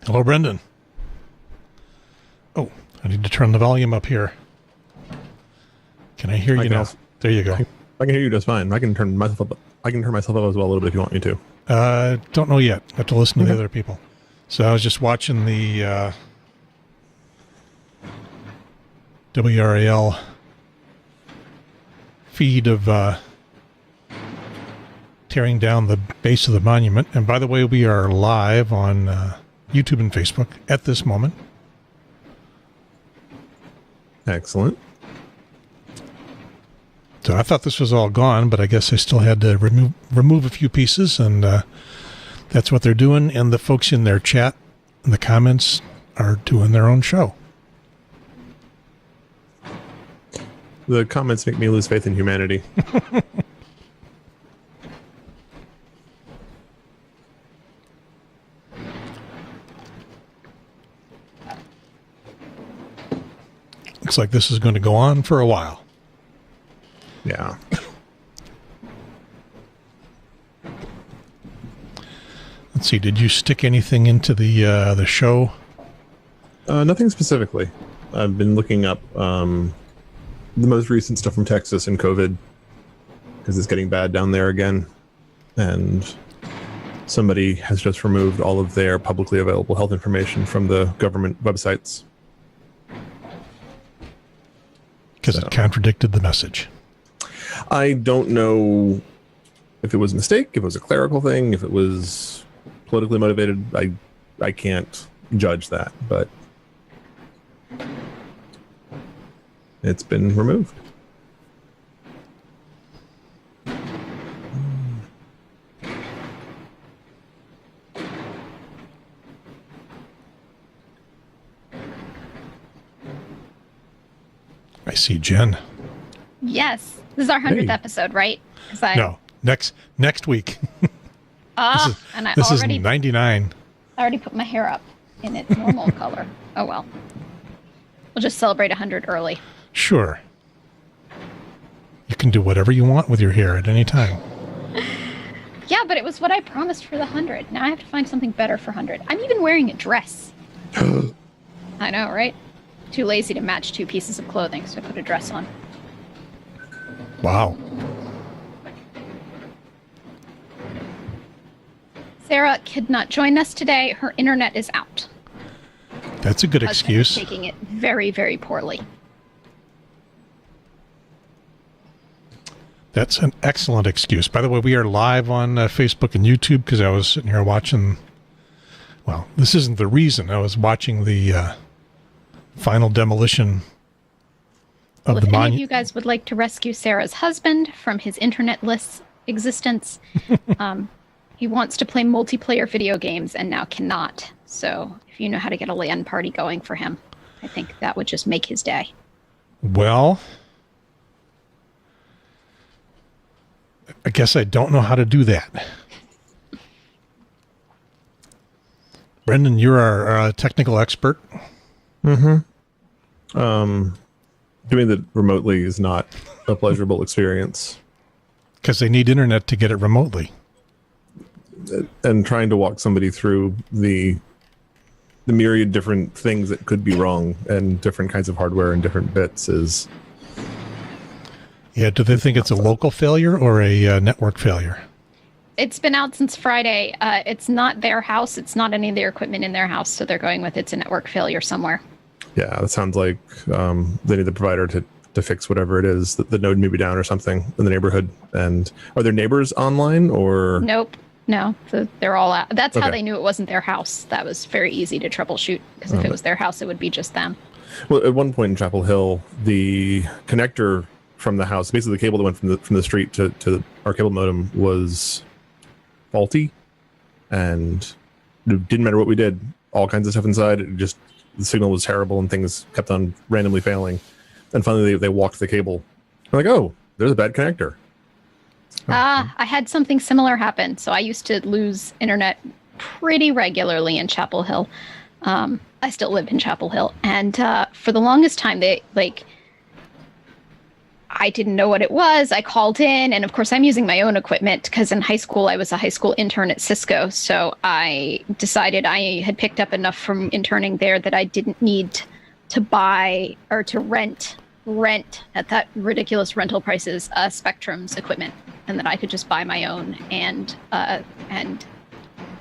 Hello, Brendan. Oh, I need to turn the volume up here. Can I hear you now? There you go. I can hear you just fine. I can turn myself up. I can turn myself up as well a little bit if you want me to. Don't know yet. I have to listen to the other people. So I was just watching the WRAL feed of tearing down the base of the monument. And by the way, we are live on YouTube and Facebook at this moment. Excellent. So I thought this was all gone, but I guess I still had to remove a few pieces, and that's what they're doing. And the folks in their chat, in the comments, are doing their own show. The comments make me lose faith in humanity. Looks like this is going to go on for a while. Yeah. Let's see. Did you stick anything into the show? Nothing specifically. I've been looking up the most recent stuff from Texas and COVID because it's getting bad down there again, and somebody has just removed all of their publicly available health information from the government websites because it contradicted the message. I don't know if it was a mistake, if it was a clerical thing, if it was politically motivated. I can't judge that, but it's been removed. I see Jen. Yes. This is our 100th episode, right? No, next week. And this is 99. I already put my hair up in its normal color. Oh, well. We'll just celebrate 100 early. Sure. You can do whatever you want with your hair at any time. Yeah, but it was what I promised for the 100. Now I have to find something better for 100. I'm even wearing a dress. I know, right? Too lazy to match two pieces of clothing, so I put a dress on. Wow. Sarah could not join us today. Her internet is out. That's a good excuse. Husband is taking it very, very poorly. That's an excellent excuse. By the way, we are live on Facebook and YouTube because I was sitting here watching. Well, this isn't the reason. I was watching the final demolition of the monument. If any of you guys would like to rescue Sarah's husband from his internetless existence, he wants to play multiplayer video games and now cannot. So if you know how to get a LAN party going for him, I think that would just make his day. Well, I guess I don't know how to do that. Brendan, you're our technical expert. Mm-hmm. Doing it remotely is not a pleasurable experience. Because they need internet to get it remotely. And trying to walk somebody through the myriad different things that could be wrong and different kinds of hardware and different bits is... Yeah, do they think it's a local failure or a network failure? It's been out since Friday. It's not their house. It's not any of their equipment in their house, so they're going with it's a network failure somewhere. Yeah, that sounds like they need the provider to fix whatever it is. The node may be down or something in the neighborhood. And are their neighbors online or? Nope. No, so they're all out. That's how they knew it wasn't their house. That was very easy to troubleshoot because if it was their house, it would be just them. Well, at one point in Chapel Hill, the connector from the house, basically the cable that went from the street to our cable modem was faulty, and it didn't matter what we did. All kinds of stuff inside. The signal was terrible and things kept on randomly failing. And finally, they walked the cable. I'm like, oh, there's a bad connector. I had something similar happen. So I used to lose internet pretty regularly in Chapel Hill. I still live in Chapel Hill. And for the longest time, I didn't know what it was. I called in, and of course, I'm using my own equipment because in high school, I was a high school intern at Cisco. So I decided I had picked up enough from interning there that I didn't need to buy or to rent at that ridiculous rental prices Spectrum's equipment, and that I could just buy my own and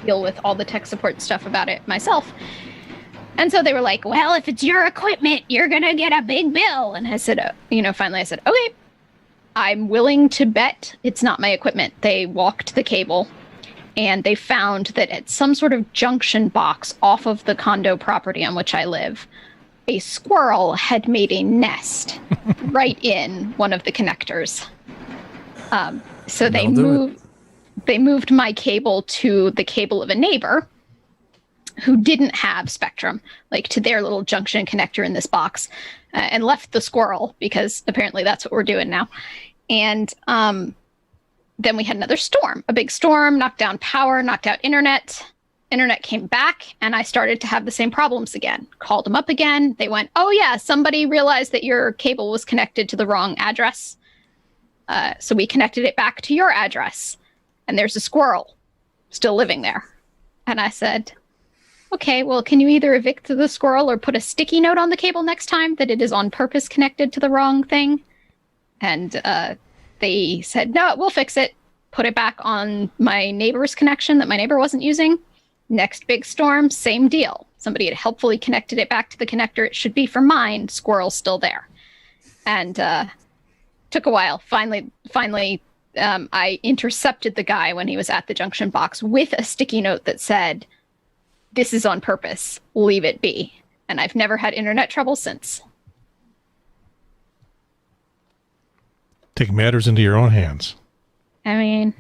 deal with all the tech support stuff about it myself. And so they were like, well, if it's your equipment, you're going to get a big bill. And I said, finally I said, okay, I'm willing to bet it's not my equipment. They walked the cable and they found that at some sort of junction box off of the condo property on which I live, a squirrel had made a nest right in one of the connectors. So they moved my cable to the cable of a neighbor who didn't have Spectrum, like to their little junction connector in this box, and left the squirrel because apparently that's what we're doing now. And then we had another storm, a big storm, knocked down power, knocked out internet. Internet came back, and I started to have the same problems again. Called them up again. They went, oh yeah, somebody realized that your cable was connected to the wrong address. So we connected it back to your address, and there's a squirrel still living there. And I said, okay, well, can you either evict the squirrel or put a sticky note on the cable next time that it is on purpose connected to the wrong thing? And they said, no, we'll fix it. Put it back on my neighbor's connection that my neighbor wasn't using. Next big storm, same deal. Somebody had helpfully connected it back to the connector it should be for mine. Squirrel's still there. And took a while. Finally, I intercepted the guy when he was at the junction box with a sticky note that said, this is on purpose. Leave it be. And I've never had internet trouble since. Take matters into your own hands. I mean,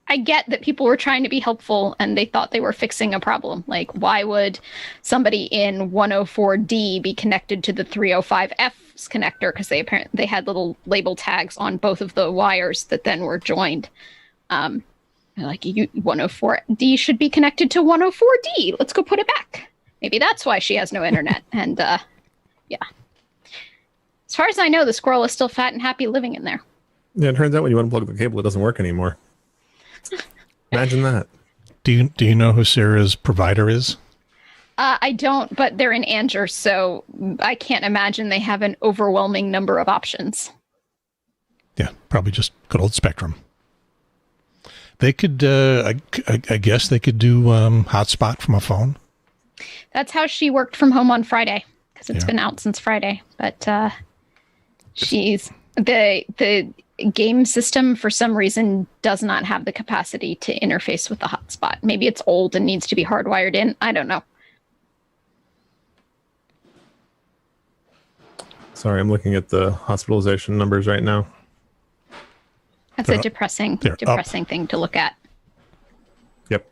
I get that people were trying to be helpful and they thought they were fixing a problem. Like, why would somebody in 104D be connected to the 305F's connector? Because they had little label tags on both of the wires that then were joined. Like, 104D should be connected to 104D. Let's go put it back. Maybe that's why she has no internet. And yeah. As far as I know, the squirrel is still fat and happy living in there. Yeah, it turns out when you unplug the cable, it doesn't work anymore. Imagine that. Do you know who Sarah's provider is? I don't, but they're in Anger, so I can't imagine they have an overwhelming number of options. Yeah, probably just good old Spectrum. They could, I guess they could do hotspot from a phone. That's how she worked from home on Friday, because it's been out since Friday. But she's the game system for some reason does not have the capacity to interface with the hotspot. Maybe it's old and needs to be hardwired in. I don't know. Sorry, I'm looking at the hospitalization numbers right now. That's a depressing thing to look at. Yep.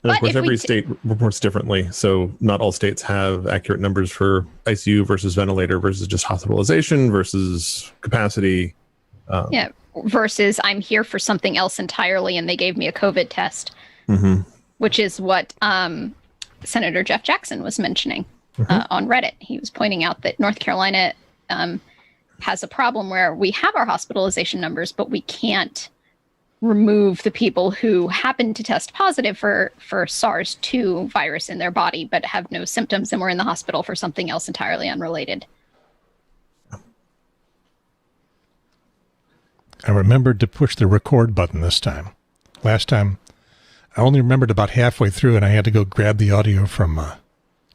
And of course, every state reports differently. So not all states have accurate numbers for ICU versus ventilator versus just hospitalization versus capacity. Versus I'm here for something else entirely, and they gave me a COVID test, which is what Senator Jeff Jackson was mentioning on Reddit. He was pointing out that North Carolina has a problem where we have our hospitalization numbers, but we can't remove the people who happen to test positive for SARS-2 virus in their body, but have no symptoms and were in the hospital for something else entirely unrelated. I remembered to push the record button this time. Last time, I only remembered about halfway through, and I had to go grab the audio from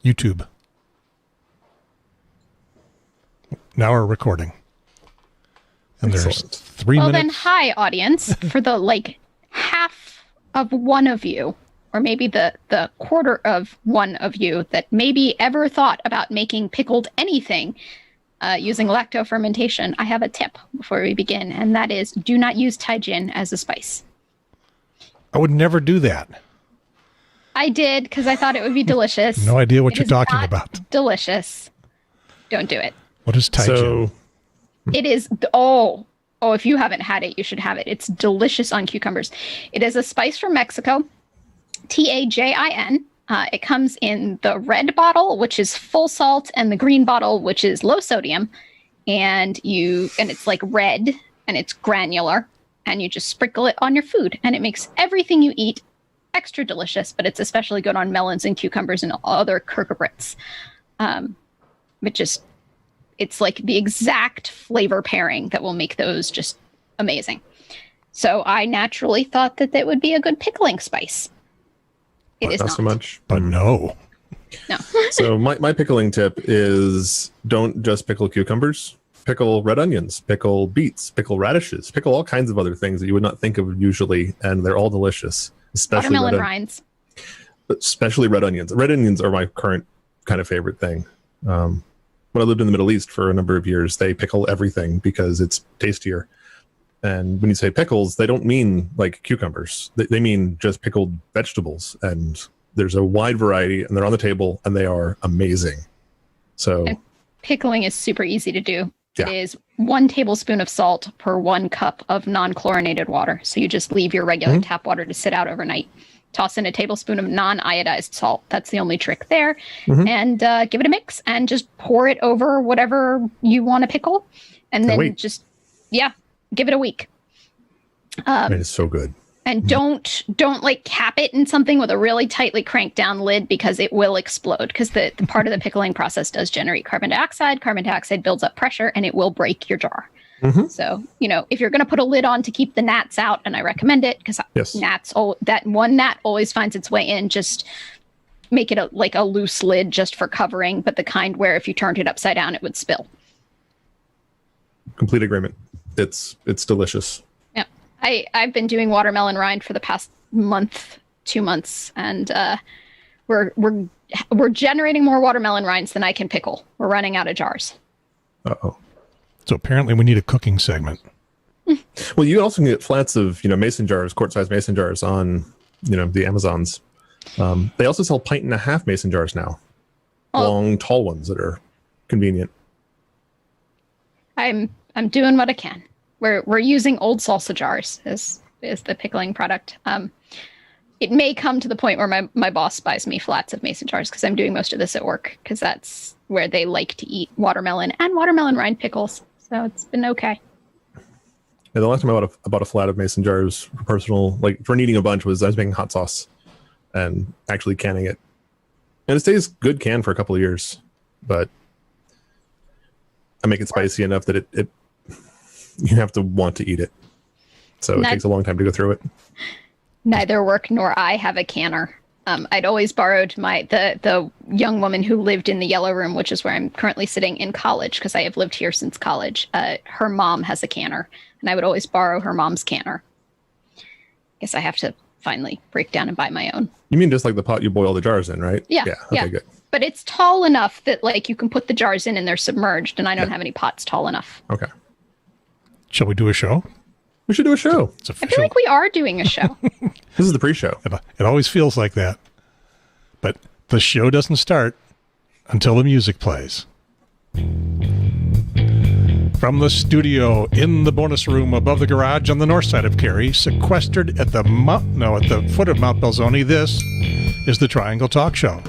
YouTube. Now we're recording. And there's 3 minutes. Well, then, hi, audience. For the, half of one of you, or maybe the quarter of one of you that maybe ever thought about making pickled anything using lacto-fermentation, I have a tip before we begin, and that is do not use Taijin as a spice. I would never do that. I did, because I thought it would be delicious. No idea what you're talking about. Delicious. Don't do it. What is Taijin? It is, if you haven't had it, you should have it. It's delicious on cucumbers. It is a spice from Mexico, Tajin. It comes in the red bottle, which is full salt, and the green bottle, which is low sodium. and it's like red and it's granular, and you just sprinkle it on your food, and it makes everything you eat extra delicious, but it's especially good on melons and cucumbers and other cucurbits. It's like the exact flavor pairing that will make those just amazing. So I naturally thought that would be a good pickling spice. It is not so much. But no. No. So my pickling tip is don't just pickle cucumbers. Pickle red onions, pickle beets, pickle radishes, pickle all kinds of other things that you would not think of usually, and they're all delicious. Especially watermelon rinds. Especially red onions. Red onions are my current kind of favorite thing. When I lived in the Middle East for a number of years, they pickle everything because it's tastier. And when you say pickles, they don't mean like cucumbers. They mean just pickled vegetables. And there's a wide variety, and they're on the table, and they are amazing. So and pickling is super easy to do. Yeah. It is 1 tablespoon of salt per 1 cup of non-chlorinated water. So you just leave your regular tap water to sit out overnight. Toss in a tablespoon of non-iodized salt. That's the only trick there. And give it a mix and just pour it over whatever you want to pickle. And then give it a week. it is so good. And don't like cap it in something with a really tightly cranked down lid, because it will explode, because the part of the pickling process does generate carbon dioxide. Carbon dioxide builds up pressure and it will break your jar. So, if you're going to put a lid on to keep the gnats out, and I recommend it because that one gnat always finds its way in, just make it a loose lid just for covering, but the kind where if you turned it upside down, it would spill. Complete agreement. It's delicious. Yeah. I've been doing watermelon rind for the past month, 2 months, and we're generating more watermelon rinds than I can pickle. We're running out of jars. Uh-oh. So apparently we need a cooking segment. Well, you also can get flats of, mason jars, quart-sized mason jars on, the Amazons. They also sell 1.5 mason jars now. Long, tall ones that are convenient. I'm doing what I can. We're using old salsa jars as the pickling product. It may come to the point where my boss buys me flats of mason jars, because I'm doing most of this at work, because that's where they like to eat watermelon and watermelon rind pickles. So it's been okay. Yeah, the last time I bought a flat of mason jars for personal, like for needing a bunch, was I was making hot sauce and actually canning it. And it stays good canned for a couple of years, but I make it spicy enough that it you have to want to eat it. So it takes a long time to go through it. Neither work nor I have a canner. I'd always borrowed the young woman who lived in the Yellow Room, which is where I'm currently sitting in college, because I have lived here since college. Her mom has a canner, and I would always borrow her mom's canner. Guess I have to finally break down and buy my own. You mean just like the pot you boil the jars in, right? Yeah. Okay, good. But it's tall enough that you can put the jars in and they're submerged, and I don't have any pots tall enough. Okay. Shall we do a show? We should do a show. It's I official. feel like we are doing a show. This is the pre-show. It always feels like that. But the show doesn't start until the music plays. From the studio in the bonus room above the garage on the north side of Cary, sequestered at the foot of Mount Belzoni, this is the Triangle Talk Show.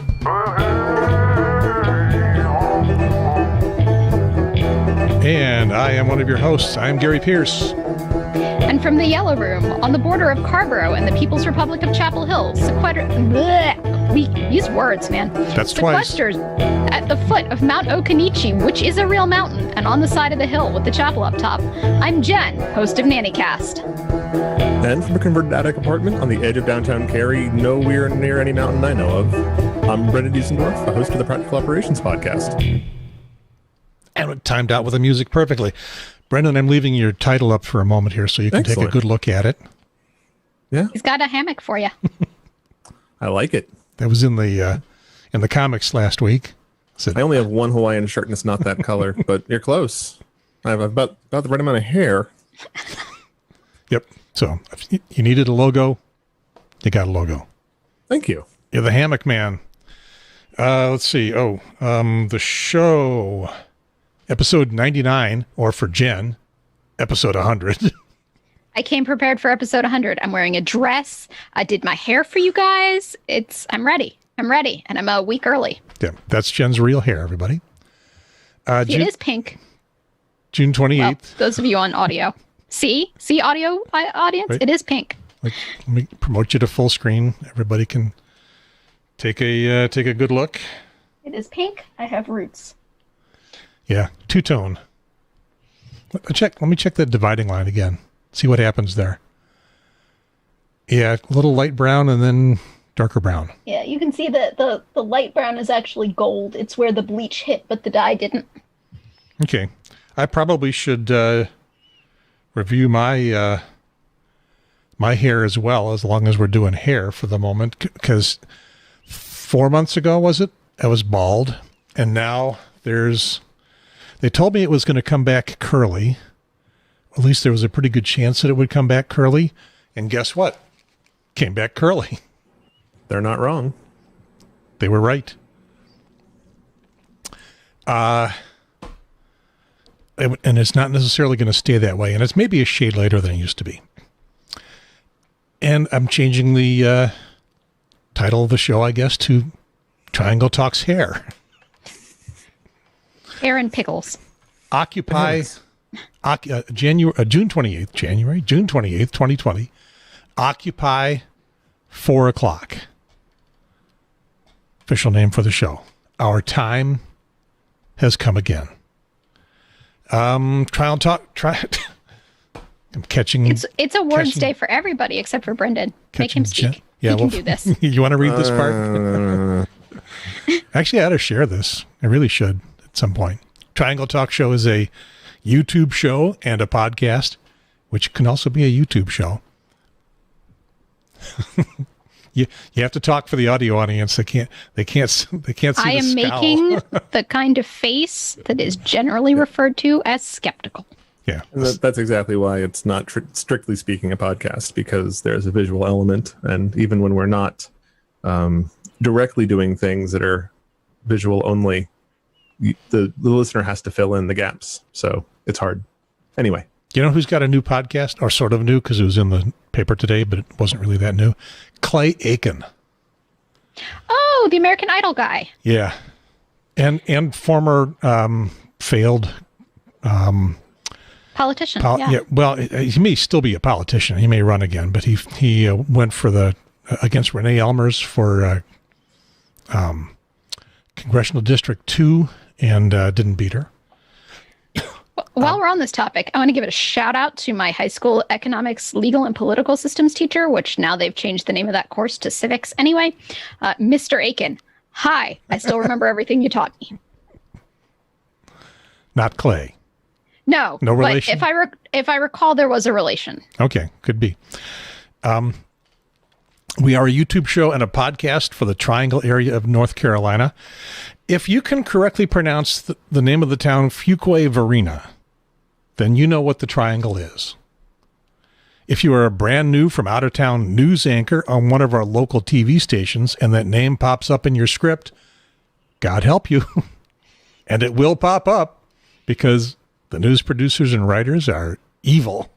And I am one of your hosts. I am Gary Pierce. And from the Yellow Room, on the border of Carborough and the People's Republic of Chapel Hill, use words, man. That's twice. Sequestered at the foot of Mount Okanichi, which is a real mountain, and on the side of the hill with the chapel up top, I'm Jen, host of Nannycast. And from a converted attic apartment on the edge of downtown Cary, nowhere near any mountain I know of, I'm Brendan Diesendorf, the host of the Practical Operations Podcast. And it timed out with the music perfectly. Brendan, I'm leaving your title up for a moment here so you can take a good look at it. Yeah. He's got a hammock for you. I like it. That was in the comics last week. I only have one Hawaiian shirt and it's not that color, but you're close. I have about the right amount of hair. Yep. So if you needed a logo, you got a logo. Thank you. You're the hammock man. Let's see. The show... Episode 99, or for Jen, episode 100. I came prepared for episode 100. I'm wearing a dress. I did my hair for you guys. I'm ready. And I'm a week early. Yeah, that's Jen's real hair, everybody. It is pink. June 28th. Well, those of you on audio. See audio audience? Right. It is pink. Like, let me promote you to full screen. Everybody can take a good look. It is pink. I have roots. Yeah, two-tone. Let me check the dividing line again. See what happens there. Yeah, a little light brown and then darker brown. Yeah, you can see that the light brown is actually gold. It's where the bleach hit, but the dye didn't. Okay. I probably should review my my hair as well, as long as we're doing hair for the moment, because 4 months ago, was it? I was bald, and now they told me it was going to come back curly. At least there was a pretty good chance that it would come back curly. And guess what? Came back curly. They're not wrong. They were right. And it's not necessarily going to stay that way. And it's maybe a shade lighter than it used to be. And I'm changing the title of the show, I guess, to Triangle Talks Hair. Hair and pickles. Occupy June 28th, 2020. Occupy 4 o'clock. Official name for the show. Our time has come again. I'm catching. It's a words day for everybody except for Brendan. Make him speak. Yeah, he can do this. You want to read this part? Actually, I ought to share this. I really should at some point. Triangle Talk Show is a YouTube show and a podcast, which can also be a YouTube show. You have to talk for the audio audience. They can't see I am the scowl. making the kind of face that is generally referred to as skeptical. Yeah. And that's exactly why it's not strictly speaking a podcast, because there's a visual element. And even when we're not directly doing things that are visual only, the listener has to fill in the gaps. So it's hard. Anyway. You know who's got a new podcast, or sort of new, because it was in the paper today, but it wasn't really that new? Clay Aiken. Oh, the American Idol guy. Yeah. And former failed politician. yeah. Well, he may still be a politician. He may run again, but he went for against Renee Elmers for Congressional District 2 and didn't beat her. While we're on this topic, I want to give it a shout out to my high school economics, legal, and political systems teacher, which now they've changed the name of that course to civics anyway. Mr. Aiken. Hi. I still remember everything you taught me. Not Clay. No relation. But if I recall, there was a relation. Okay, could be. We are a YouTube show and a podcast for the Triangle area of North Carolina. If you can correctly pronounce the name of the town Fuquay-Varina, then you know what the Triangle is. If you are a brand new from out-of-town news anchor on one of our local TV stations and that name pops up in your script, God help you. And it will pop up because the news producers and writers are evil.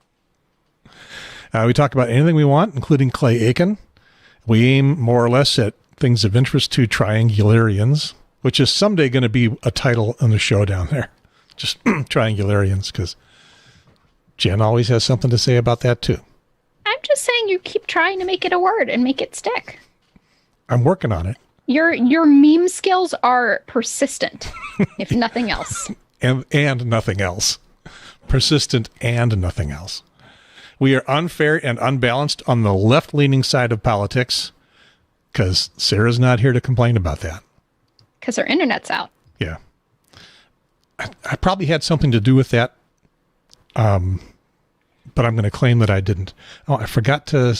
We talk about anything we want, including Clay Aiken. We aim more or less at things of interest to triangularians, which is someday going to be a title on the show down there. Just triangularians, because Jen always has something to say about that too. I'm just saying you keep trying to make it a word and make it stick. I'm working on it. Your meme skills are persistent, if nothing else. And nothing else. Persistent and nothing else. We are unfair and unbalanced on the left-leaning side of politics, because Sarah's not here to complain about that. Because her internet's out. Yeah. I probably had something to do with that, but I'm going to claim that I didn't. Oh, I forgot to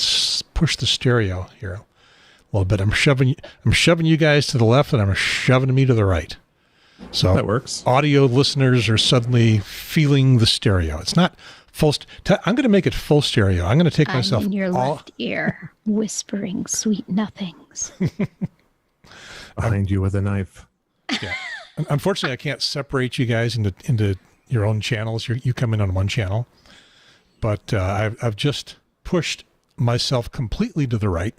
push the stereo here a little bit. I'm shoving you guys to the left, and I'm shoving me to the right. So that works. Audio listeners are suddenly feeling the stereo. It's not full. I'm going to make it full stereo. I'm going to take myself in your left ear, whispering sweet nothings. Behind you with a knife. Yeah. Unfortunately, I can't separate you guys into your own channels. You come in on one channel, but I've just pushed myself completely to the right,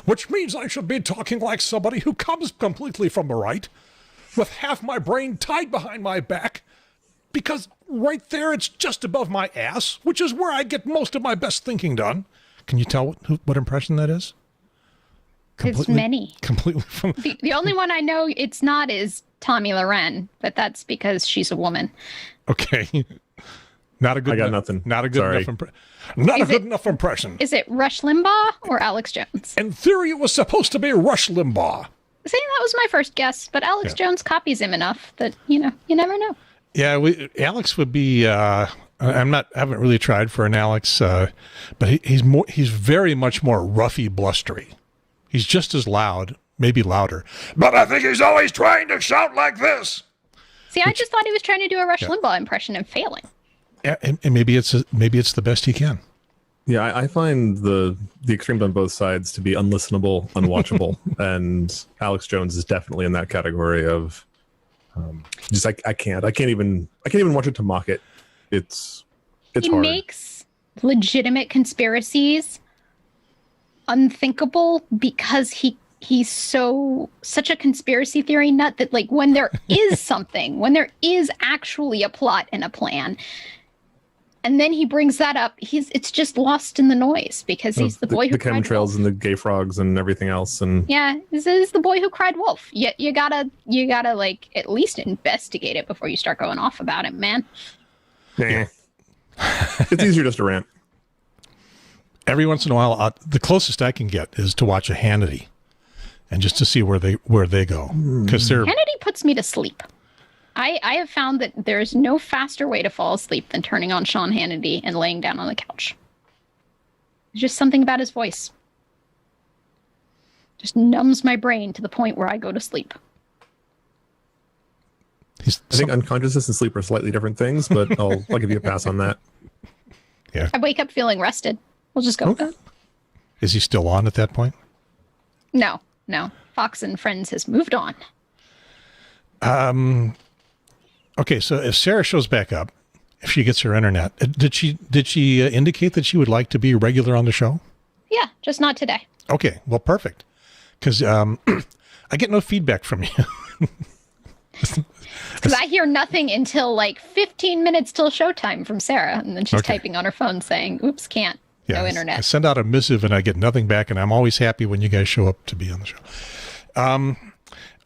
which means I should be talking like somebody who comes completely from the right, with half my brain tied behind my back, because right there. It's just above my ass, which is where I get most of my best thinking done. Can you tell what impression that is? It's many. Completely from... The only one I know it's not is Tommy Loren, but that's because she's a woman. Okay. Not a good. I got nothing. Not a good Sorry. enough. Not a good enough impression. Is it Rush Limbaugh or Alex Jones? In theory, it was supposed to be Rush Limbaugh. See, that was my first guess, but Alex Jones copies him enough that you never know. Yeah, Alex would be. I haven't really tried for an Alex, but he's very much more roughy, blustery. He's just as loud, maybe louder. But I think he's always trying to shout like this. See, I just thought he was trying to do a Rush Limbaugh impression and failing. Yeah, and maybe it's the best he can. Yeah, I find the extremes on both sides to be unlistenable, unwatchable, and Alex Jones is definitely in that category of just I can't even watch it to mock it. It's he hard. Makes legitimate conspiracies unthinkable because he's such a conspiracy theory nut that like when there is something, when there is actually a plot and a plan, and then he brings that up, it's just lost in the noise because he's the boy who cried wolf. The chemtrails and the gay frogs and everything else, and this is the boy who cried wolf. You gotta like at least investigate it before you start going off about it, man. Nah. It's easier just to rant. Every once in a while, the closest I can get is to watch a Hannity, and just to see where they go, because Hannity puts me to sleep. I have found that there's no faster way to fall asleep than turning on Sean Hannity and laying down on the couch. There's just something about his voice. Just numbs my brain to the point where I go to sleep. I think unconsciousness and sleep are slightly different things, but I'll give you a pass on that. Yeah. I wake up feeling rested. We'll just go with that. Is he still on at that point? No. Fox and Friends has moved on. Okay, so if Sarah shows back up, if she gets her internet, did she indicate that she would like to be regular on the show? Yeah, just not today. Okay, well, perfect. Because I get no feedback from you. Because I hear nothing until like 15 minutes till showtime from Sarah, and then she's typing on her phone saying, "Oops, can't." No internet. I send out a missive and I get nothing back, and I'm always happy when you guys show up to be on the show.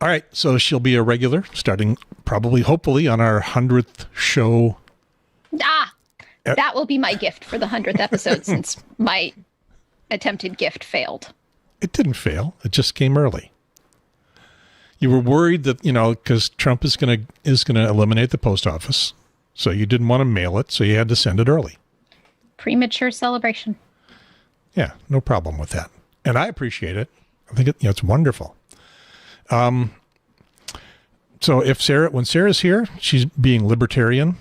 All right, so she'll be a regular starting hopefully on our 100th show. That will be my gift for the 100th episode since my attempted gift failed. It didn't fail. It just came early. You were worried that, because Trump is going to eliminate the post office, so you didn't want to mail it, so you had to send it early. Premature celebration. Yeah, no problem with that. And I appreciate it. I think it's wonderful. So when Sarah's here, she's being libertarian,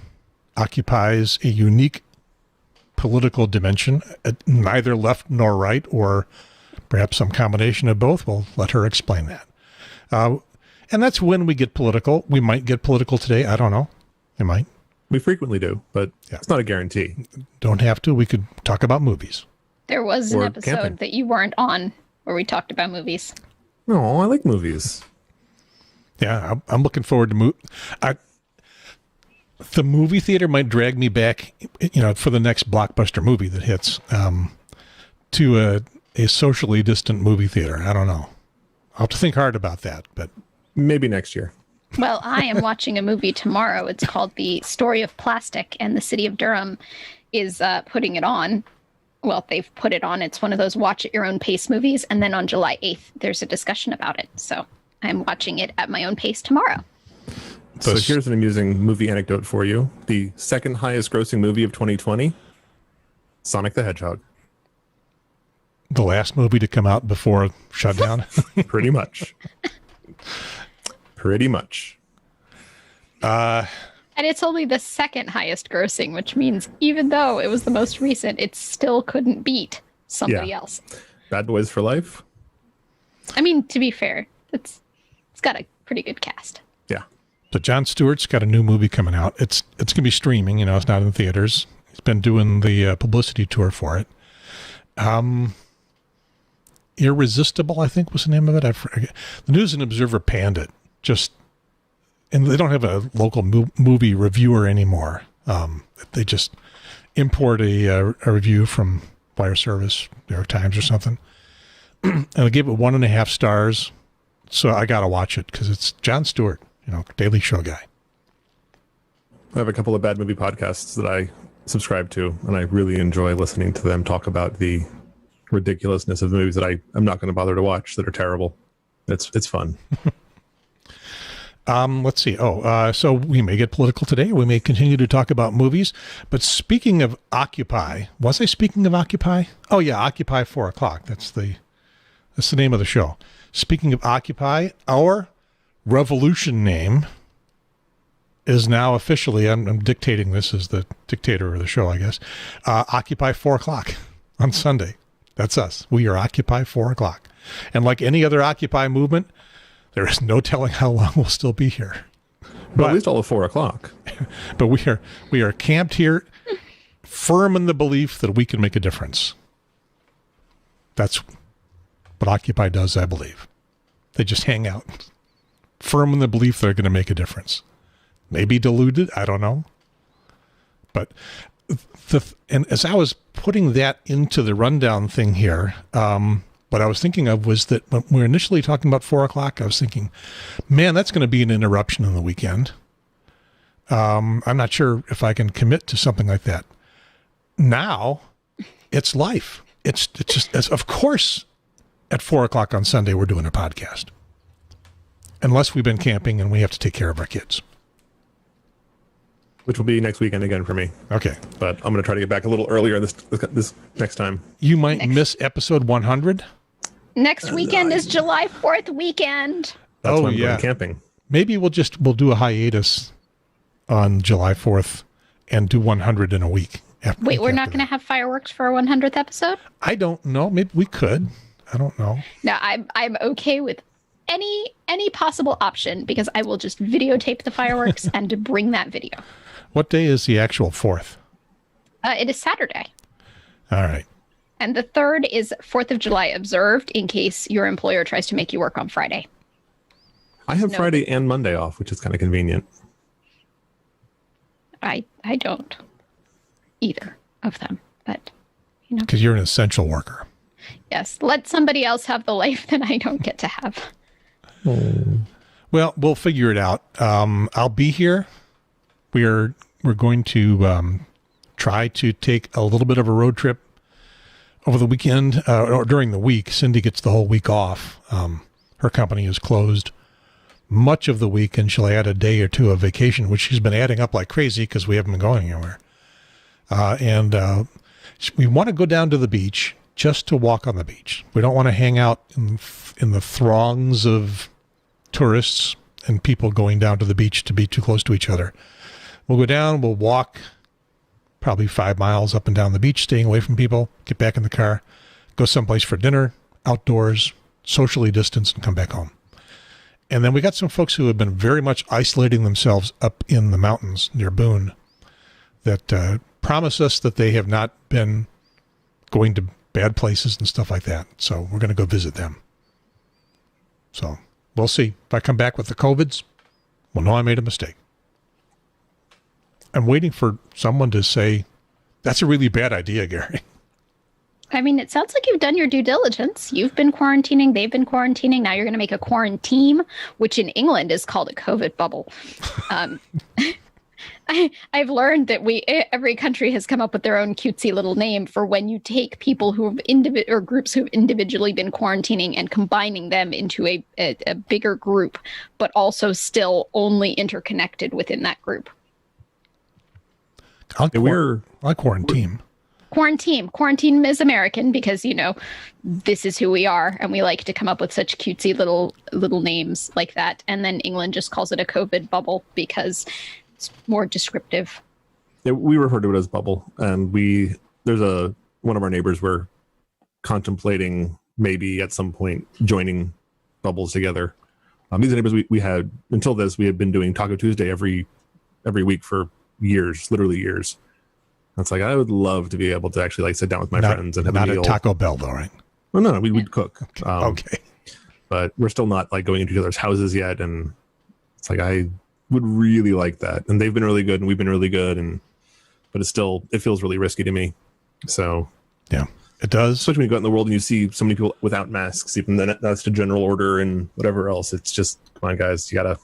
occupies a unique political dimension, neither left nor right, or perhaps some combination of both. We'll let her explain that. And that's when we get political. We might get political today. I don't know. We might. We frequently do, but it's not a guarantee. Don't have to. We could talk about movies. There was an episode that you weren't on where we talked about movies. No, I like movies. Yeah, I'm looking forward to the movie theater might drag me back, for the next blockbuster movie that hits, to a socially distant movie theater. I don't know. I'll have to think hard about that, but maybe next year. Well, I am watching a movie tomorrow. It's called The Story of Plastic, and the city of Durham is putting it on. Well, they've put it on. It's one of those watch at your own pace movies. And then on July 8th, there's a discussion about it. So I'm watching it at my own pace tomorrow. So here's an amusing movie anecdote for you. The second highest grossing movie of 2020, Sonic the Hedgehog. The last movie to come out before shutdown? Pretty much. Pretty much. And it's only the second highest grossing, which means even though it was the most recent, it still couldn't beat somebody else. Bad Boys for Life? I mean, to be fair, it's got a pretty good cast. Yeah. So Jon Stewart's got a new movie coming out. It's going to be streaming, it's not in theaters. He's been doing the publicity tour for it. Irresistible, I think was the name of it. I forget. The News and Observer panned it. And they don't have a local movie reviewer anymore. They just import a review from Wire Service, New York Times or something, and I gave it 1.5 stars. So I got to watch it because it's Jon Stewart, Daily Show guy. I have a couple of bad movie podcasts that I subscribe to, and I really enjoy listening to them talk about the ridiculousness of movies that I'm not going to bother to watch that are terrible. It's fun. Let's see. So we may get political today. We may continue to talk about movies. But speaking of Occupy, was I speaking of Occupy? Oh yeah, Occupy 4:00. That's the name of the show. Speaking of Occupy, our revolution name is now officially, I'm dictating this as the dictator of the show, I guess, Occupy 4:00 on Sunday. That's us. We are Occupy 4:00. And like any other Occupy movement, there is no telling how long we'll still be here. But at least all of 4:00. But we are camped here, firm in the belief that we can make a difference. That's what Occupy does, I believe. They just hang out, firm in the belief they're going to make a difference. Maybe diluted, I don't know. But and as I was putting that into the rundown thing here, what I was thinking of was that when we were initially talking about 4:00, I was thinking, man, that's going to be an interruption in the weekend. I'm not sure if I can commit to something like that. Now, it's life. It's just, of course, at 4:00 on Sunday, we're doing a podcast. Unless we've been camping and we have to take care of our kids. Which will be next weekend again for me. Okay. But I'm going to try to get back a little earlier this next time. You might miss episode 100. Next weekend is July 4th weekend. That's when I'm going camping. Maybe we'll do a hiatus on July 4th and do 100 in a week. Wait, we're not going to have fireworks for our 100th episode? I don't know. Maybe we could. I don't know. No, I'm okay with any possible option because I will just videotape the fireworks and bring that video. What day is the actual 4th? It is Saturday. All right. And the 3rd is 4th of July observed in case your employer tries to make you work on Friday. I have Friday and Monday off, which is kind of convenient. I don't either of them, but because you're an essential worker. Yes, let somebody else have the life that I don't get to have. Well, we'll figure it out. I'll be here. We're going to try to take a little bit of a road trip over the weekend or during the week. Cindy gets the whole week off. Her company is closed much of the week, and she'll add a day or two of vacation, which she's been adding up like crazy because we haven't been going anywhere. And we want to go down to the beach just to walk on the beach. We don't want to hang out in the throngs of tourists and people going down to the beach to be too close to each other. We'll go down, we'll walk probably 5 miles up and down the beach, staying away from people, get back in the car, go someplace for dinner, outdoors, socially distanced, and come back home. And then we got some folks who have been very much isolating themselves up in the mountains near Boone that promise us that they have not been going to bad places and stuff like that. So we're going to go visit them. So we'll see. If I come back with the COVIDs, we'll know I made a mistake. I'm waiting for someone to say, that's a really bad idea, Gary. I mean, it sounds like you've done your due diligence. You've been quarantining. They've been quarantining. Now you're going to make a quarantine, which in England is called a COVID bubble. I've learned that every country has come up with their own cutesy little name for when you take people who have or groups who've individually been quarantining and combining them into a bigger group, but also still only interconnected within that group. I quarantine. Quarantine is American because, this is who we are. And we like to come up with such cutesy little names like that. And then England just calls it a COVID bubble because it's more descriptive. Yeah, we refer to it as bubble. And there's one of our neighbors we're contemplating maybe at some point joining bubbles together. These are neighbors we had, until this, we had been doing Taco Tuesday every week for years, literally years. It's like, I would love to be able to actually sit down with my friends and have a meal. Not at Taco Bell though, right? Well, no, we'd cook. Okay. But we're still not going into each other's houses yet. And it's like, I would really like that. And they've been really good and we've been really good. And but it feels really risky to me. So Yeah, it does. especially when you go out in the world and you see so many people without masks, even then that's the general order and whatever else. It's just, come on, guys, come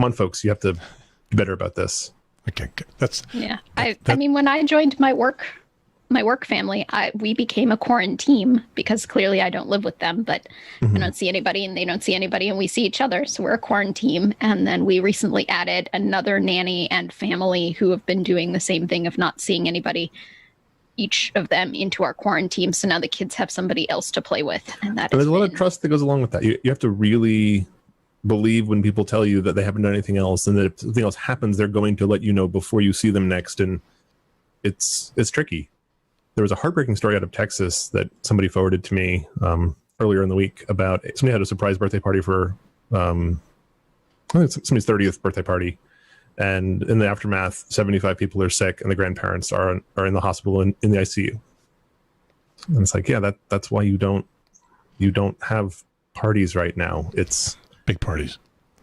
on, folks, you have to be better about this. Okay, that's I mean, when I joined my work family, we became a quarantine because clearly I don't live with them, but I don't see anybody and they don't see anybody and we see each other. So we're a quarantine. And then we recently added another nanny and family who have been doing the same thing of not seeing anybody, each of them into our quarantine. So now the kids have somebody else to play with. And there's a lot of trust that goes along with that. You have to really believe when people tell you that they haven't done anything else, and that if something else happens, they're going to let you know before you see them next. And it's tricky. There was a heartbreaking story out of Texas that somebody forwarded to me earlier in the week about somebody had a surprise birthday party for I think somebody's 30th birthday party. And in the aftermath, 75 people are sick and the grandparents are in the hospital in the ICU. And it's like, yeah, that's why you don't have parties right now. It's big parties.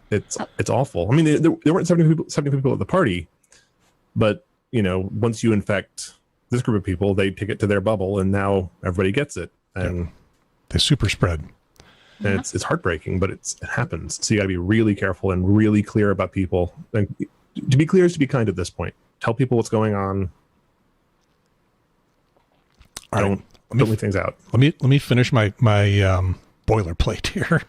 It's awful. I mean, there weren't 70 people at the party, but once you infect this group of people, they take it to their bubble, and now everybody gets it, and they super spread. And it's heartbreaking, but it happens. So you got to be really careful and really clear about people. And to be clear is to be kind at this point. Tell people what's going on. Don't leave things out. Let me finish my boilerplate here,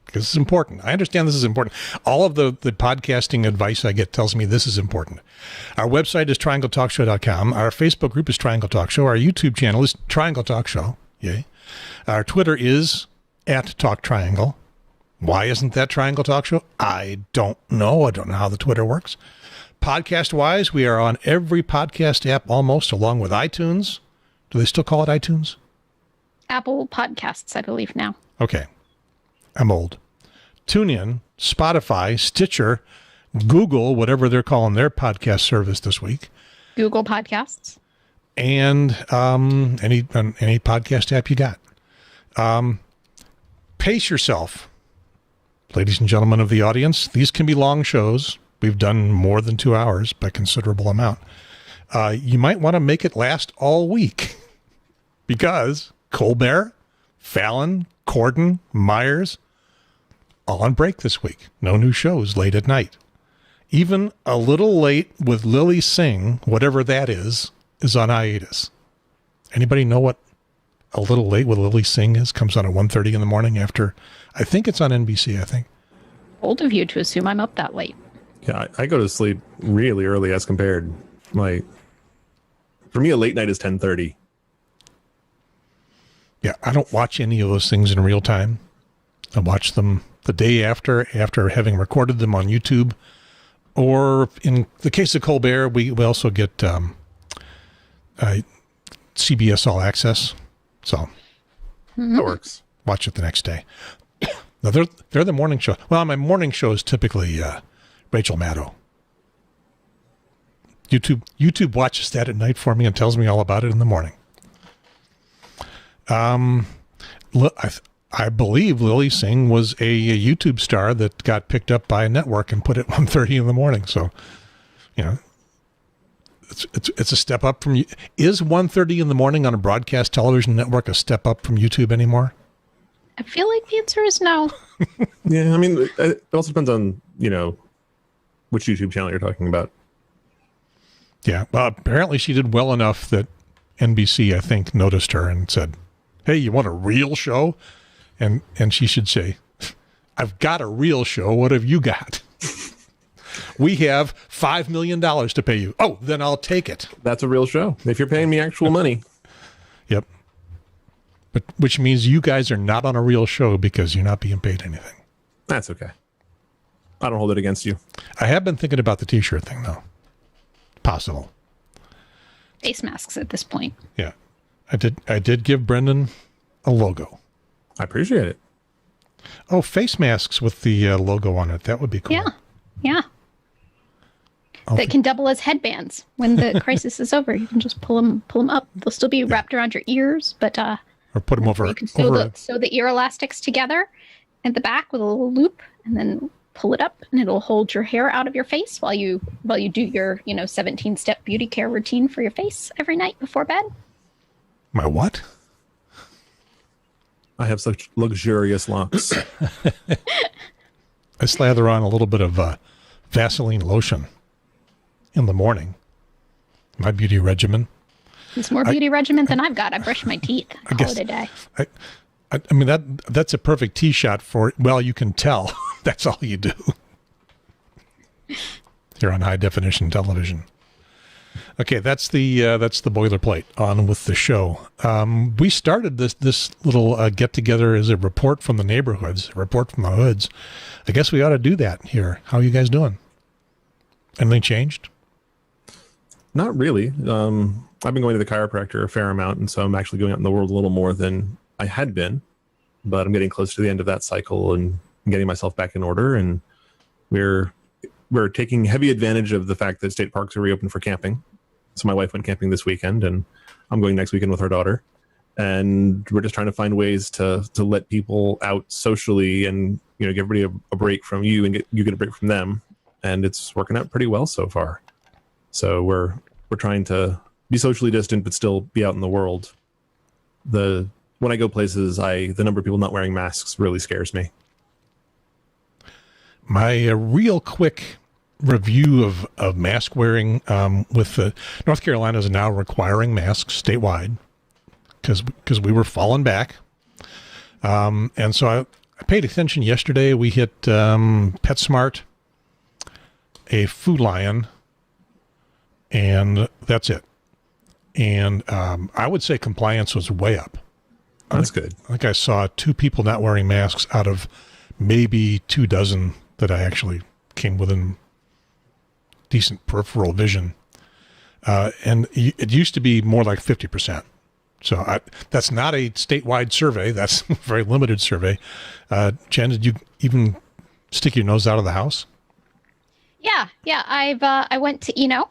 because it's important. I understand this is important. All of the podcasting advice I get tells me this is important. Our website is triangletalkshow.com. Our Facebook group is Triangle Talk Show. Our YouTube channel is Triangle Talk Show. Yay. Our Twitter is @TalkTriangle. Why isn't that Triangle Talk Show? I don't know. I don't know how the Twitter works. Podcast-wise, we are on every podcast app almost, along with iTunes. Do they still call it iTunes? Apple Podcasts, I believe now. Okay. I'm old. TuneIn, Spotify, Stitcher, Google, whatever they're calling their podcast service this week. Google Podcasts. And any podcast app you got. Pace yourself, ladies and gentlemen of the audience. These can be long shows. We've done more than 2 hours by considerable amount. You might want to make it last all week, because Colbert, Fallon, Corden, Myers, all on break this week. No new shows late at night. Even A Little Late with Lily Singh, whatever that is on hiatus. Anybody know what A Little Late with Lily Singh is? Comes on at 1:30 in the morning after, I think it's on NBC, I think. Bold of you to assume I'm up that late. Yeah, I go to sleep really early as compared. For me, a late night is 10:30. Yeah, I don't watch any of those things in real time. I watch them the day after having recorded them on YouTube. Or in the case of Colbert, we also get CBS All Access. So that works. Watch it the next day. Now they're the morning show. Well, my morning show is typically Rachel Maddow. YouTube watches that at night for me and tells me all about it in the morning. I believe Lily Singh was a YouTube star that got picked up by a network and put at 1:30 in the morning. So, it's a step up from. Is 1:30 in the morning on a broadcast television network a step up from YouTube anymore? I feel like the answer is no. Yeah, I mean, it also depends on which YouTube channel you're talking about. Yeah, well, apparently she did well enough that NBC, I think, noticed her and said, "Hey, you want a real show?" And she should say, "I've got a real show. What have you got?" "We have $5 million to pay you." "Oh, then I'll take it." That's a real show. If you're paying me actual money. Yep. But which means you guys are not on a real show because you're not being paid anything. That's okay. I don't hold it against you. I have been thinking about the t-shirt thing, though. Possible. Face masks at this point. Yeah. I did give Brendan a logo. I appreciate it. Oh, face masks with the logo on it. That would be cool. Yeah. That can double as headbands. When the crisis is over, you can just pull them up. They'll still be wrapped around your ears, but or put them over. You can sew the ear elastics together at the back with a little loop, and then pull it up, and it'll hold your hair out of your face while you do your 17-step beauty care routine for your face every night before bed. My what? I have such luxurious locks. I slather on a little bit of Vaseline lotion in the morning. My beauty regimen. It's more beauty regimen than I've got. I brush my teeth. Call it a day. I mean, that's a perfect tee shot for, well, you can tell. That's all you do. Here on high definition television. Okay, that's the boilerplate. On with the show. We started this little get together as a report from the neighborhoods, a report from the hoods. I guess we ought to do that here. How are you guys doing? Anything changed? Not really. I've been going to the chiropractor a fair amount, and so I'm actually going out in the world a little more than I had been. But I'm getting close to the end of that cycle and getting myself back in order. And we're taking heavy advantage of the fact that state parks are reopened for camping. So my wife went camping this weekend, and I'm going next weekend with our daughter. And we're just trying to find ways to let people out socially and give everybody a break from you and you get a break from them. And it's working out pretty well so far. So we're trying to be socially distant but still be out in the world. When I go places, the number of people not wearing masks really scares me. My real quick review of mask wearing with North Carolina is now requiring masks statewide because we were falling back. And so I paid attention yesterday. We hit PetSmart, a Food Lion, and that's it. And I would say compliance was way up. That's good. I think I saw 2 people not wearing masks out of maybe 2 dozen that I actually came within decent peripheral vision. And it used to be more like 50%. So that's not a statewide survey. That's a very limited survey. Jen, did you even stick your nose out of the house? Yeah. I went to Eno.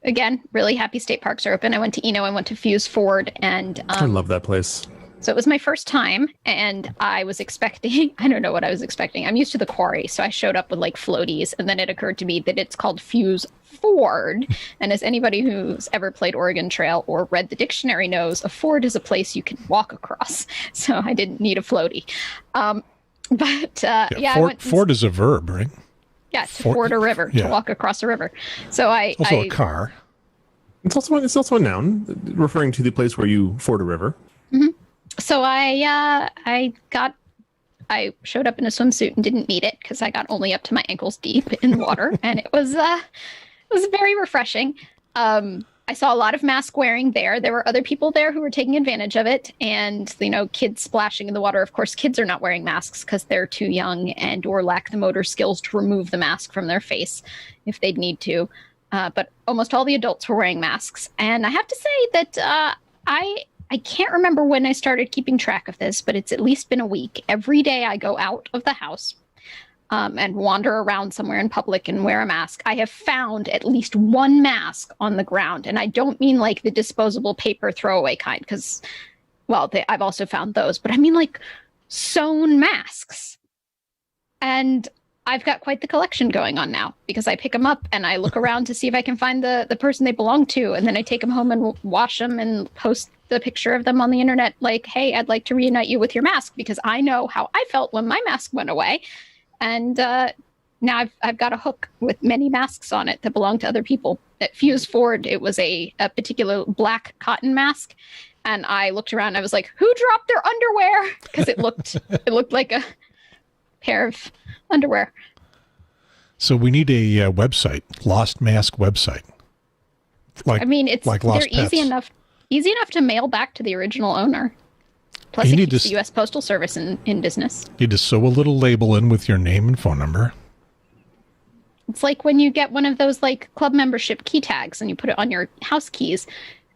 Again, really happy state parks are open. I went to Eno. I went to Fuse Ford, and I love that place. So it was my first time, and I was expecting, I don't know what I was expecting. I'm used to the quarry, so I showed up with like floaties, and then it occurred to me that it's called Fuse Ford. And as anybody who's ever played Oregon Trail or read the dictionary knows, a ford is a place you can walk across. So I didn't need a floaty. Ford is a verb, right? Yeah, to ford a river, to walk across a river. So also a car. It's also a noun referring to the place where you ford a river. Mm-hmm. So I showed up in a swimsuit and didn't need it because I got only up to my ankles deep in water, and it was very refreshing. I saw a lot of mask wearing there. There were other people there who were taking advantage of it, and kids splashing in the water. Of course, kids are not wearing masks because they're too young and or lack the motor skills to remove the mask from their face if they'd need to. But almost all the adults were wearing masks, and I have to say that I can't remember when I started keeping track of this, but it's at least been a week. Every day I go out of the house and wander around somewhere in public and wear a mask. I have found at least one mask on the ground. And I don't mean like the disposable paper throwaway kind, because, I've also found those. But I mean like sewn masks. And I've got quite the collection going on now because I pick them up and I look around to see if I can find the person they belong to. And then I take them home and wash them and post the picture of them on the internet like, hey, I'd like to reunite you with your mask because I know how I felt when my mask went away. And now I've got a hook with many masks on it that belong to other people. At Fuse Ford, it was a particular black cotton mask. And I looked around and I was like, who dropped their underwear? Because it looked like a pair of underwear. So we need a website, Lost Mask website. They're easy enough to mail back to the original owner. Plus, it keeps the U.S. Postal Service in business. You just sew a little label in with your name and phone number. It's like when you get one of those like club membership key tags and you put it on your house keys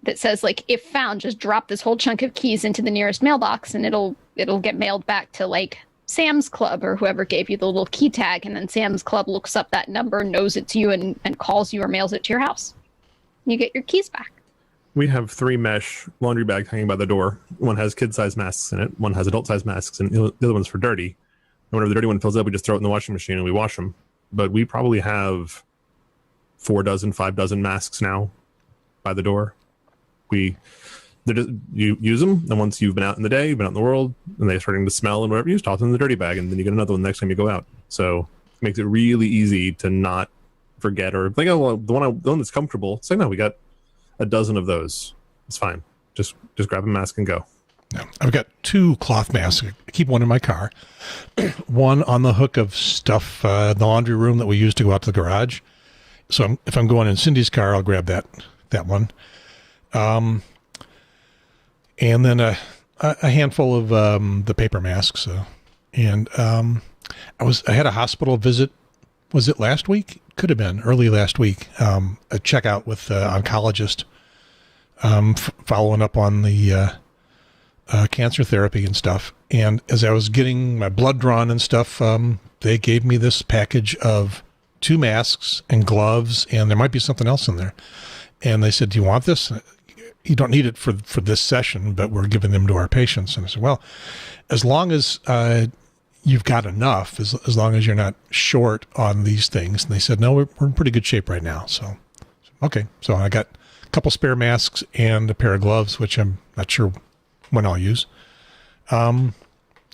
that says like, if found, just drop this whole chunk of keys into the nearest mailbox and it'll get mailed back to like Sam's Club or whoever gave you the little key tag. And then Sam's Club looks up that number, knows it's you and calls you or mails it to your house. You get your keys back. We have 3 mesh laundry bags hanging by the door. One has kid-sized masks in it. One has adult-sized masks, and the other one's for dirty. whenever the dirty one fills up, we just throw it in the washing machine and we wash them. But we probably have 4 dozen, 5 dozen masks now by the door. You use them, and once you've been out in the day, you've been out in the world, and they're starting to smell and whatever, you just toss them in the dirty bag, and then you get another one next time you go out. So it makes it really easy to not forget or think, oh, well, the one that's comfortable. It's like, no, we got a dozen of those. It's fine. Just grab a mask and go. Yeah. I've got 2 cloth masks. I keep one in my car, one on the hook of stuff in the laundry room that we use to go out to the garage. So if I'm going in Cindy's car, I'll grab that one. And then a handful of the paper masks. And I had a hospital visit. Was it last week? Could have been early last week. A checkout with an oncologist, following up on the cancer therapy and stuff. And as I was getting my blood drawn and stuff, they gave me this package of 2 masks and gloves, and there might be something else in there. And they said, "Do you want this? You don't need it for this session, but we're giving them to our patients." And I said, "Well, as long as you've got enough, as long as you're not short on these things." And they said, "No, we're in pretty good shape right now." So, okay. So I got a couple spare masks and a pair of gloves, which I'm not sure when I'll use. And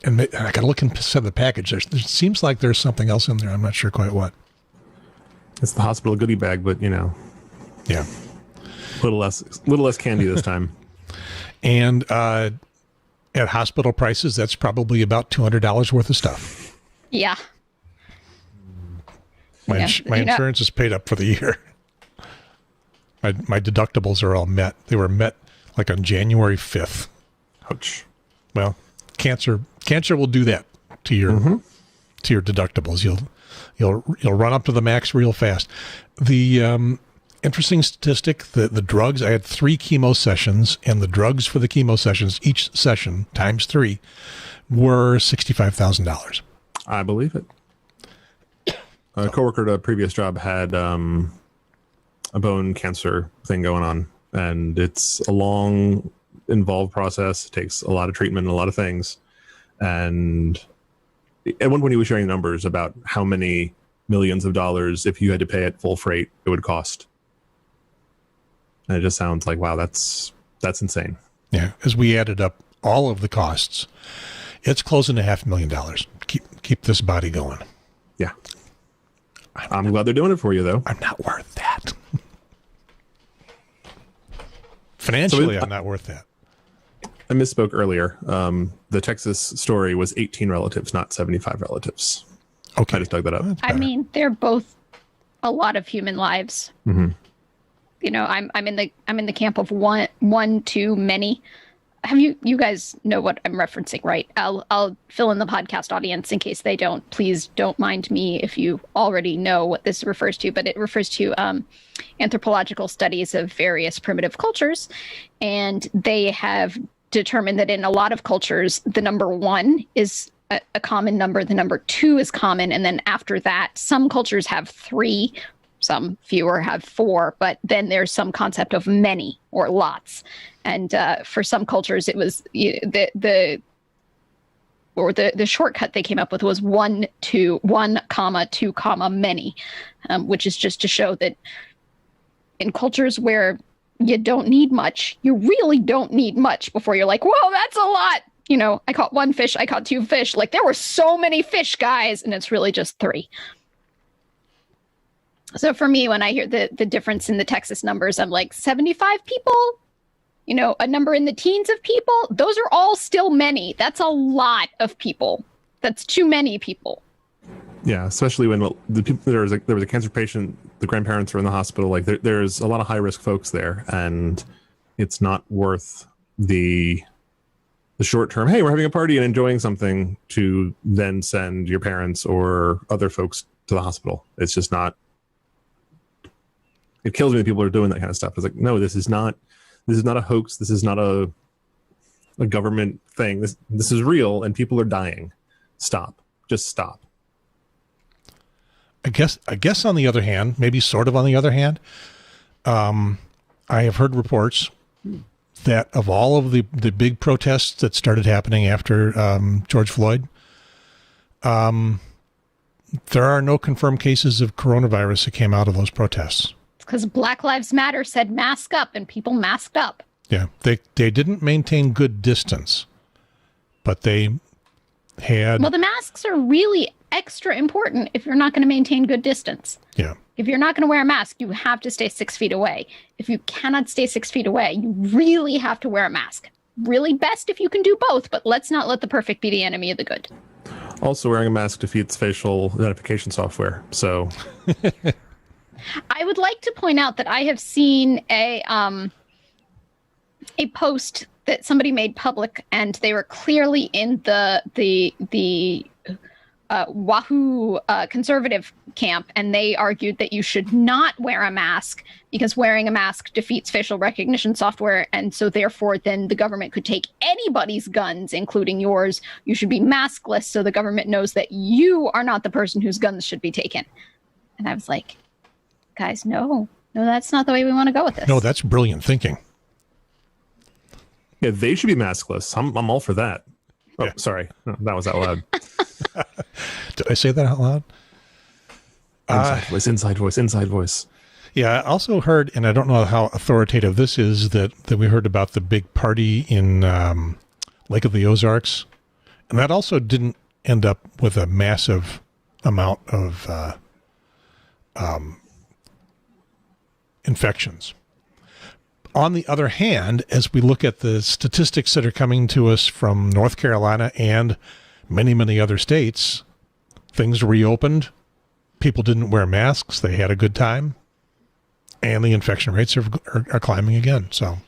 I got to look inside the package. There seems like there's something else in there. I'm not sure quite what. It's the hospital goodie bag, but yeah. A little less candy this time. And at hospital prices, that's probably about $200 worth of stuff. Yeah. My insurance is paid up for the year. My deductibles are all met. They were met like on January 5th. Ouch. Well, cancer will do that to your deductibles. You'll run up to the max real fast. The interesting statistic, the drugs, I had 3 chemo sessions, and the drugs for the chemo sessions, each session times 3, were $65,000. I believe it. A coworker at a previous job had a bone cancer thing going on, and it's a long, involved process. It takes a lot of treatment and a lot of things. And at one point he was sharing numbers about how many millions of dollars, if you had to pay at full freight, it would cost. And it just sounds like, wow, that's insane. Yeah. As we added up all of the costs, it's closing to $500,000. Keep this body going. Yeah. I'm glad they're doing it for you, though. I'm not worth that. Financially, I'm not worth that. I misspoke earlier. The Texas story was 18 relatives, not 75 relatives. Okay. I just dug that up. I mean, they're both a lot of human lives. Mm-hmm. You know, I'm in the camp of one too many. Have you guys know what I'm referencing, right? I'll fill in the podcast audience in case they don't. Please don't mind me if you already know what this refers to, but it refers to anthropological studies of various primitive cultures, and they have determined that in a lot of cultures, the number 1 is a common number, the number 2 is common, and then after that, some cultures have 3. Some fewer have 4, but then there's some concept of many or lots. And for some cultures, it was the shortcut they came up with was 1, 2, 1, 2, many, which is just to show that in cultures where you don't need much, you really don't need much before you're like, whoa, that's a lot. You know, I caught 1 fish, I caught 2 fish. Like there were so many fish, guys, and it's really just 3. So for me, when I hear the difference in the Texas numbers, I'm like 75 people, you know, a number in the teens of people. Those are all still many. That's a lot of people. That's too many people. Yeah, especially when the people there was a cancer patient, the grandparents were in the hospital. Like there's a lot of high risk folks there, and it's not worth the short term. Hey, we're having a party and enjoying something to then send your parents or other folks to the hospital. It's just not. It kills me that people are doing that kind of stuff. It's like, no, this is not a hoax. This is not a government thing. This is real, and people are dying. Stop. Just stop. I guess on the other hand, maybe sort of on the other hand, I have heard reports that of all of the big protests that started happening after George Floyd, There are no confirmed cases of coronavirus that came out of those protests. It's because Black Lives Matter said mask up, and people masked up. Yeah, they didn't maintain good distance, but they had... Well, the masks are really extra important if you're not going to maintain good distance. Yeah. If you're not going to wear a mask, you have to stay 6 feet away. If you cannot stay 6 feet away, you really have to wear a mask. Really best if you can do both, but let's not let the perfect be the enemy of the good. Also, wearing a mask defeats facial identification software. So, I would like to point out that I have seen a post that somebody made public, and they were clearly in the Wahoo conservative camp, and they argued that you should not wear a mask because wearing a mask defeats facial recognition software, and so therefore then the government could take anybody's guns, including yours. You should be maskless so the government knows that you are not the person whose guns should be taken. And I was like, guys, no, that's not the way we want to go with this. No, that's brilliant thinking. yeah, they should be maskless. I'm all for that. Oh, Yeah. sorry. No, that was out loud. Did I say that out loud? Inside voice. Yeah, I also heard, and I don't know how authoritative this is, that we heard about the big party in Lake of the Ozarks. And that also didn't end up with a massive amount of infections. On the other hand, as we look at the statistics that are coming to us from North Carolina and many, many other states, things reopened. People didn't wear masks. They had a good time. And the infection rates are climbing again. So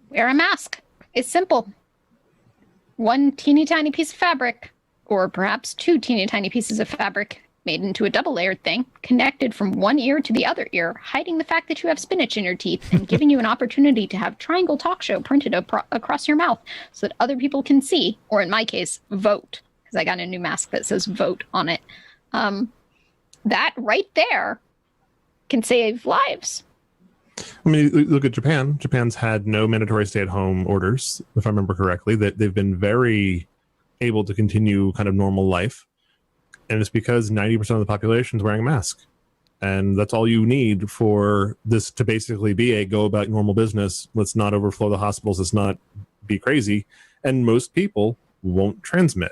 Wear a mask. It's simple. One teeny tiny piece of fabric, or perhaps two teeny tiny pieces of fabric made into a double layered thing, connected from one ear to the other ear, hiding the fact that you have spinach in your teeth and giving you an opportunity to have Triangle Talk Show printed across your mouth so that other people can see, or in my case, vote, because I got a new mask that says vote on it. That right there can save lives. I mean, look at Japan. Japan's had no mandatory stay-at-home orders, if I remember correctly. That they've been very able to continue kind of normal life, and it's because 90% of the population is wearing a mask, and that's all you need for this to basically be a go about normal business. Let's not overflow the hospitals. Let's not be crazy, and most people won't transmit.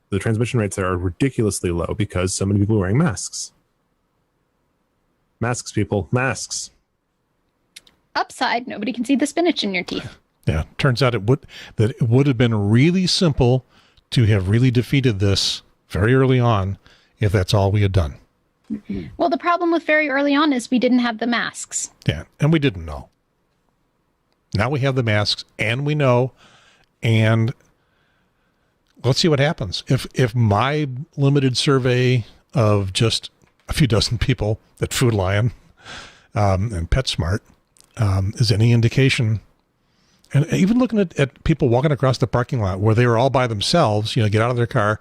The transmission rates there are ridiculously low because so many people are wearing masks. Masks, people, masks. Upside, nobody can see the spinach in your teeth. yeah, turns out it would have been really simple to have really defeated this very early on if that's all we had done. Well, the problem with very early on is we didn't have the masks. Yeah, and we didn't know. Now we have the masks, and we know, and let's see what happens. If my limited survey of just a few dozen people at Food Lion and PetSmart is any indication, and even looking at people walking across the parking lot where they were all by themselves, get out of their car,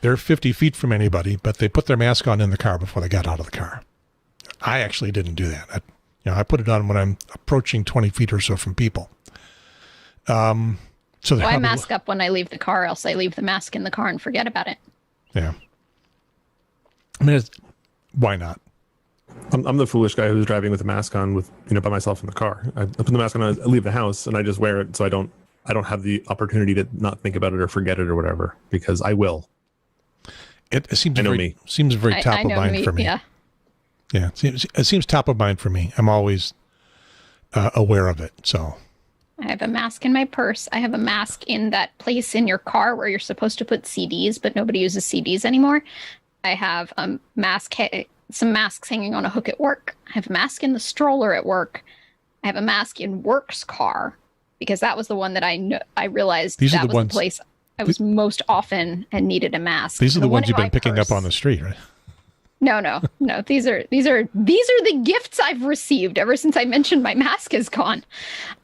they're 50 feet from anybody, but they put their mask on in the car before they got out of the car. I actually didn't do that. I put it on when I'm approaching 20 feet or so from people. So I mask up when I leave the car, else I leave the mask in the car and forget about it. Yeah. I mean, why not? I'm the foolish guy who's driving with a mask on by myself in the car. I put the mask on, I leave the house, and I just wear it so I don't have the opportunity to not think about it or forget it or whatever, because I will. It seems very top of mind for me. Yeah. Yeah. It seems top of mind for me. I'm always aware of it. So I have a mask in my purse. I have a mask in that place in your car where you're supposed to put CDs, but nobody uses CDs anymore. I have a mask, some masks hanging on a hook at work. I have a mask in the stroller at work. I have a mask in work's car, because that was the one that I realized that was the place I was most often and needed a mask. These are the ones you've been picking up on the street, right? No. These are the gifts I've received ever since I mentioned my mask is gone.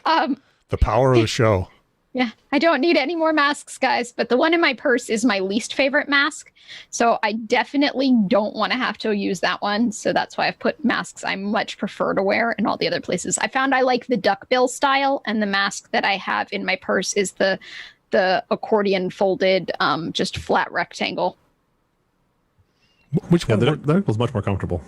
The power of the show. Yeah, I don't need any more masks, guys, but the one in my purse is my least favorite mask. So I definitely don't want to have to use that one. So that's why I've put masks I much prefer to wear in all the other places. I found I like the duckbill style, and the mask that I have in my purse is the accordion folded, just flat rectangle. Which Yeah, one? the duck bill's much more comfortable.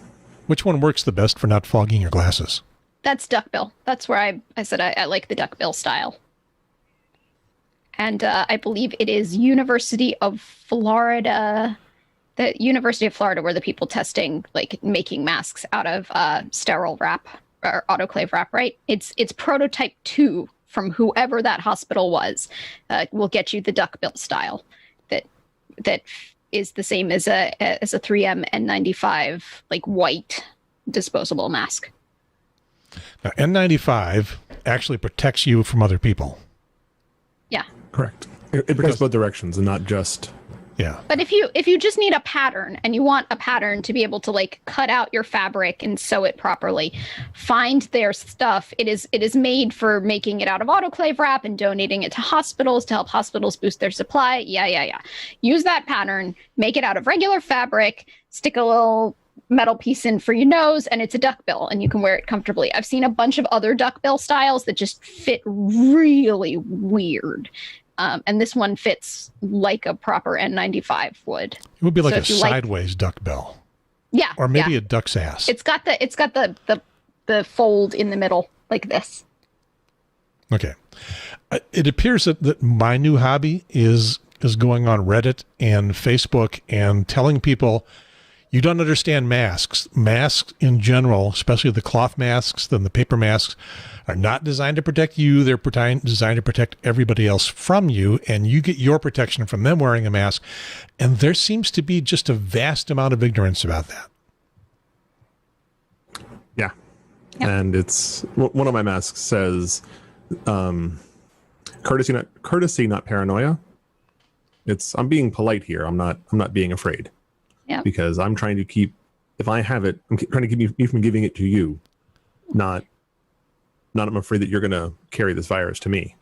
Which one works the best for not fogging your glasses? That's duckbill. That's where I said I like the duckbill style. And I believe it is University of Florida, the University of Florida, where the people testing, like making masks out of sterile wrap or autoclave wrap, right? It's prototype 2 from whoever that hospital was. Will get you the duckbill style that is the same as a 3M N95 like white disposable mask. Now, N95 actually protects you from other people. Yeah. Correct. It protects both directions and not just. Yeah. But if you just need a pattern and you want a pattern to be able to like cut out your fabric and sew it properly, find their stuff. It is made for making it out of autoclave wrap and donating it to hospitals to help hospitals boost their supply. Yeah. Use that pattern, make it out of regular fabric, stick a little metal piece in for your nose, and it's a duckbill and you can wear it comfortably. I've seen a bunch of other duckbill styles that just fit really weird. And this one fits like a proper N95 would. It would be like So a if you like- sideways duck bill. Yeah. Or maybe yeah. a duck's ass. It's got the fold in the middle like this. Okay. It appears that my new hobby is going on Reddit and Facebook and telling people, you don't understand masks. Masks in general, especially the cloth masks and the paper masks, are not designed to protect you. They're designed to protect everybody else from you, and you get your protection from them wearing a mask. And there seems to be just a vast amount of ignorance about that. Yeah. Yep. And it's one of my masks says, courtesy, not paranoia. I'm being polite here. I'm not being afraid. Yeah. Because I'm trying to keep, if I have it, I'm trying to keep you from giving it to you. Not I'm afraid that you're going to carry this virus to me.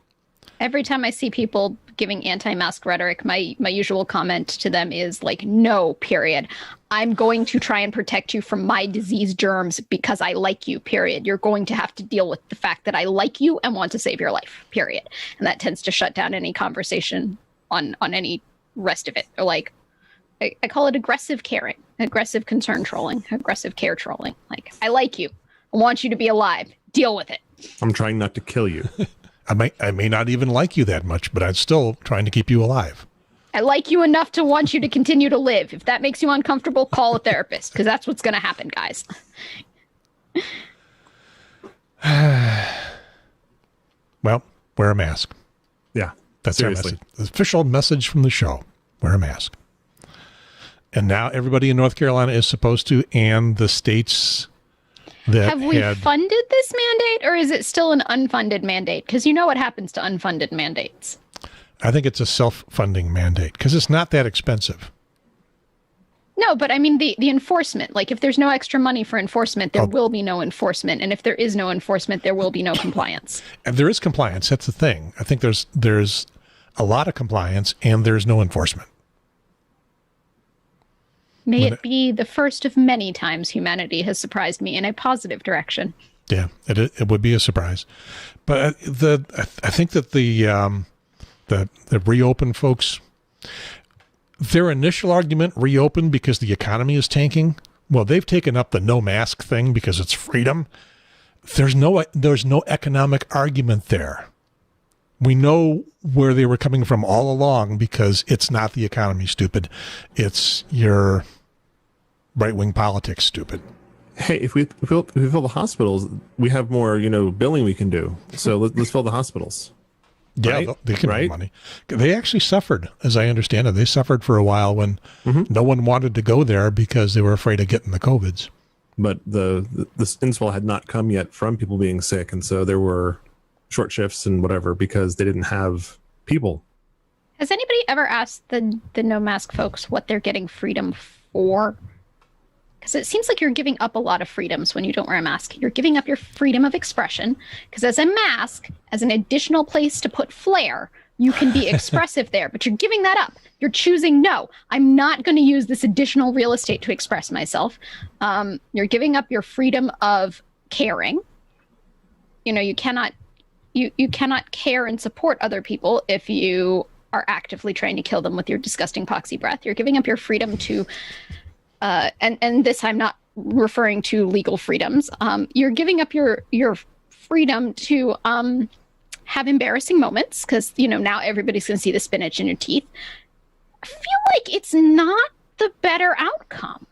Every time I see people giving anti-mask rhetoric, my usual comment to them is like, no, period. I'm going to try and protect you from my disease germs because I like you, period. You're going to have to deal with the fact that I like you and want to save your life, period. And that tends to shut down any conversation on any rest of it. Or like, I call it aggressive caring, aggressive concern trolling, aggressive care trolling. Like, I like you. I want you to be alive. Deal with it. I'm trying not to kill you. I may not even like you that much, but I'm still trying to keep you alive. I like you enough to want you to continue to live. If that makes you uncomfortable, call a therapist, because that's what's going to happen, guys. Well, wear a mask. Yeah. That's seriously. our message. The official message from the show. Wear a mask. And now everybody in North Carolina is supposed to, and the states that Have we funded this mandate, or is it still an unfunded mandate? Because you know what happens to unfunded mandates. I think it's a self-funding mandate because it's not that expensive. No, but I mean the enforcement. Like if there's no extra money for enforcement, there will be no enforcement. And if there is no enforcement, there will be no compliance. And there is compliance. That's the thing. I think there's a lot of compliance and there's no enforcement. May it be the first of many times humanity has surprised me in a positive direction. Yeah, it would be a surprise. But I think that the reopen folks, their initial argument, reopen because the economy is tanking. Well, they've taken up the no mask thing because it's freedom. There's no economic argument there. We know where they were coming from all along because it's not the economy, stupid. It's your right-wing politics, stupid. Hey, if we fill the hospitals, we have more, billing we can do. So let's fill the hospitals. Yeah, right? they can make money. They actually suffered, as I understand it. They suffered for a while when no one wanted to go there because they were afraid of getting the COVIDs. But this inswell had not come yet from people being sick, and so there were short shifts and whatever because they didn't have people. Has anybody ever asked the no mask folks what they're getting freedom for? Because it seems like you're giving up a lot of freedoms when you don't wear a mask. You're giving up your freedom of expression because as a mask, as an additional place to put flair, you can be expressive there, but you're giving that up. You're choosing, no, I'm not going to use this additional real estate to express myself. You're giving up your freedom of caring. You cannot care and support other people if you are actively trying to kill them with your disgusting poxy breath. You're giving up your freedom to and this I'm not referring to legal freedoms. You're giving up your freedom to have embarrassing moments because now everybody's going to see the spinach in your teeth. I feel like it's not the better outcome.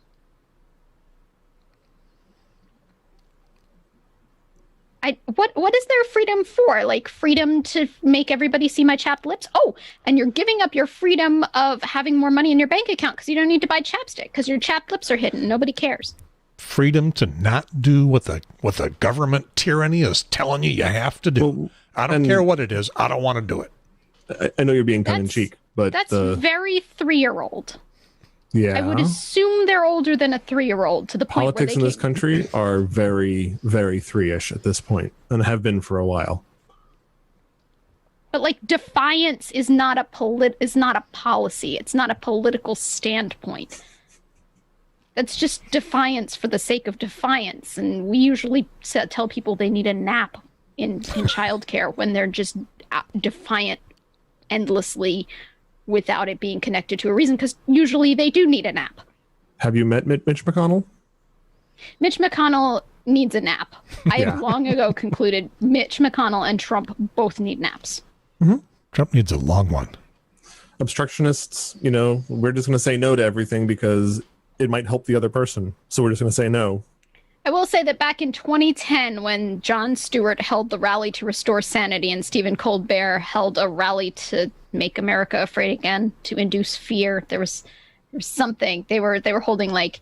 What is their freedom for? Like freedom to make everybody see my chapped lips? Oh, and you're giving up your freedom of having more money in your bank account because you don't need to buy chapstick because your chapped lips are hidden. Nobody cares. Freedom to not do what the government tyranny is telling you have to do. Well, I don't care what it is. I don't want to do it. I know you're being tongue in cheek, but that's very 3-year-old. Yeah, I would assume they're older than a 3-year-old to the point politics where in this country are very, very 3-ish at this point and have been for a while. But like defiance is not a policy. It's not a political standpoint. That's just defiance for the sake of defiance. And we usually tell people they need a nap in childcare when they're just defiant endlessly without it being connected to a reason, because usually they do need a nap. Have you met Mitch McConnell? Mitch McConnell needs a nap. I have long ago concluded Mitch McConnell and Trump both need naps. Mm-hmm. Trump needs a long one. Obstructionists, we're just going to say no to everything because it might help the other person. So we're just going to say no. I will say that back in 2010, when Jon Stewart held the rally to restore sanity and Stephen Colbert held a rally to make America afraid again, to induce fear, there was something. They were holding like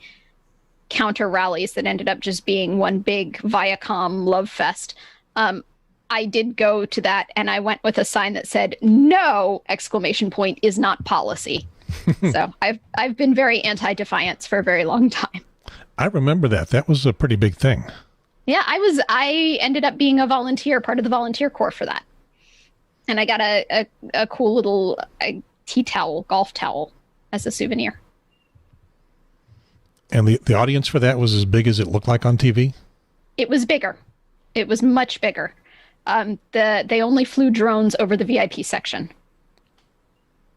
counter rallies that ended up just being one big Viacom love fest. I did go to that, and I went with a sign that said "No!" is not policy. So I've been very anti-defiance for a very long time. I remember that. That was a pretty big thing. Yeah, I ended up being a volunteer, part of the volunteer corps for that. And I got a cool little tea towel, golf towel, as a souvenir. And the audience for that was as big as it looked like on TV? It was bigger. It was much bigger. They only flew drones over the VIP section.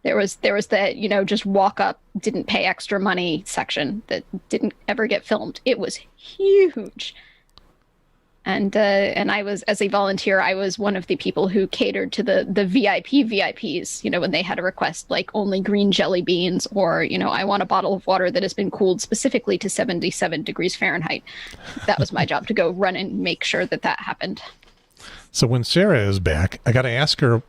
There was the, just walk up, didn't pay extra money section that didn't ever get filmed. It was huge. And I was, as a volunteer, I was one of the people who catered to the VIPs, when they had a request like only green jelly beans or, I want a bottle of water that has been cooled specifically to 77 degrees Fahrenheit. That was my job, to go run and make sure that happened. So when Sarah is back, I got to ask her,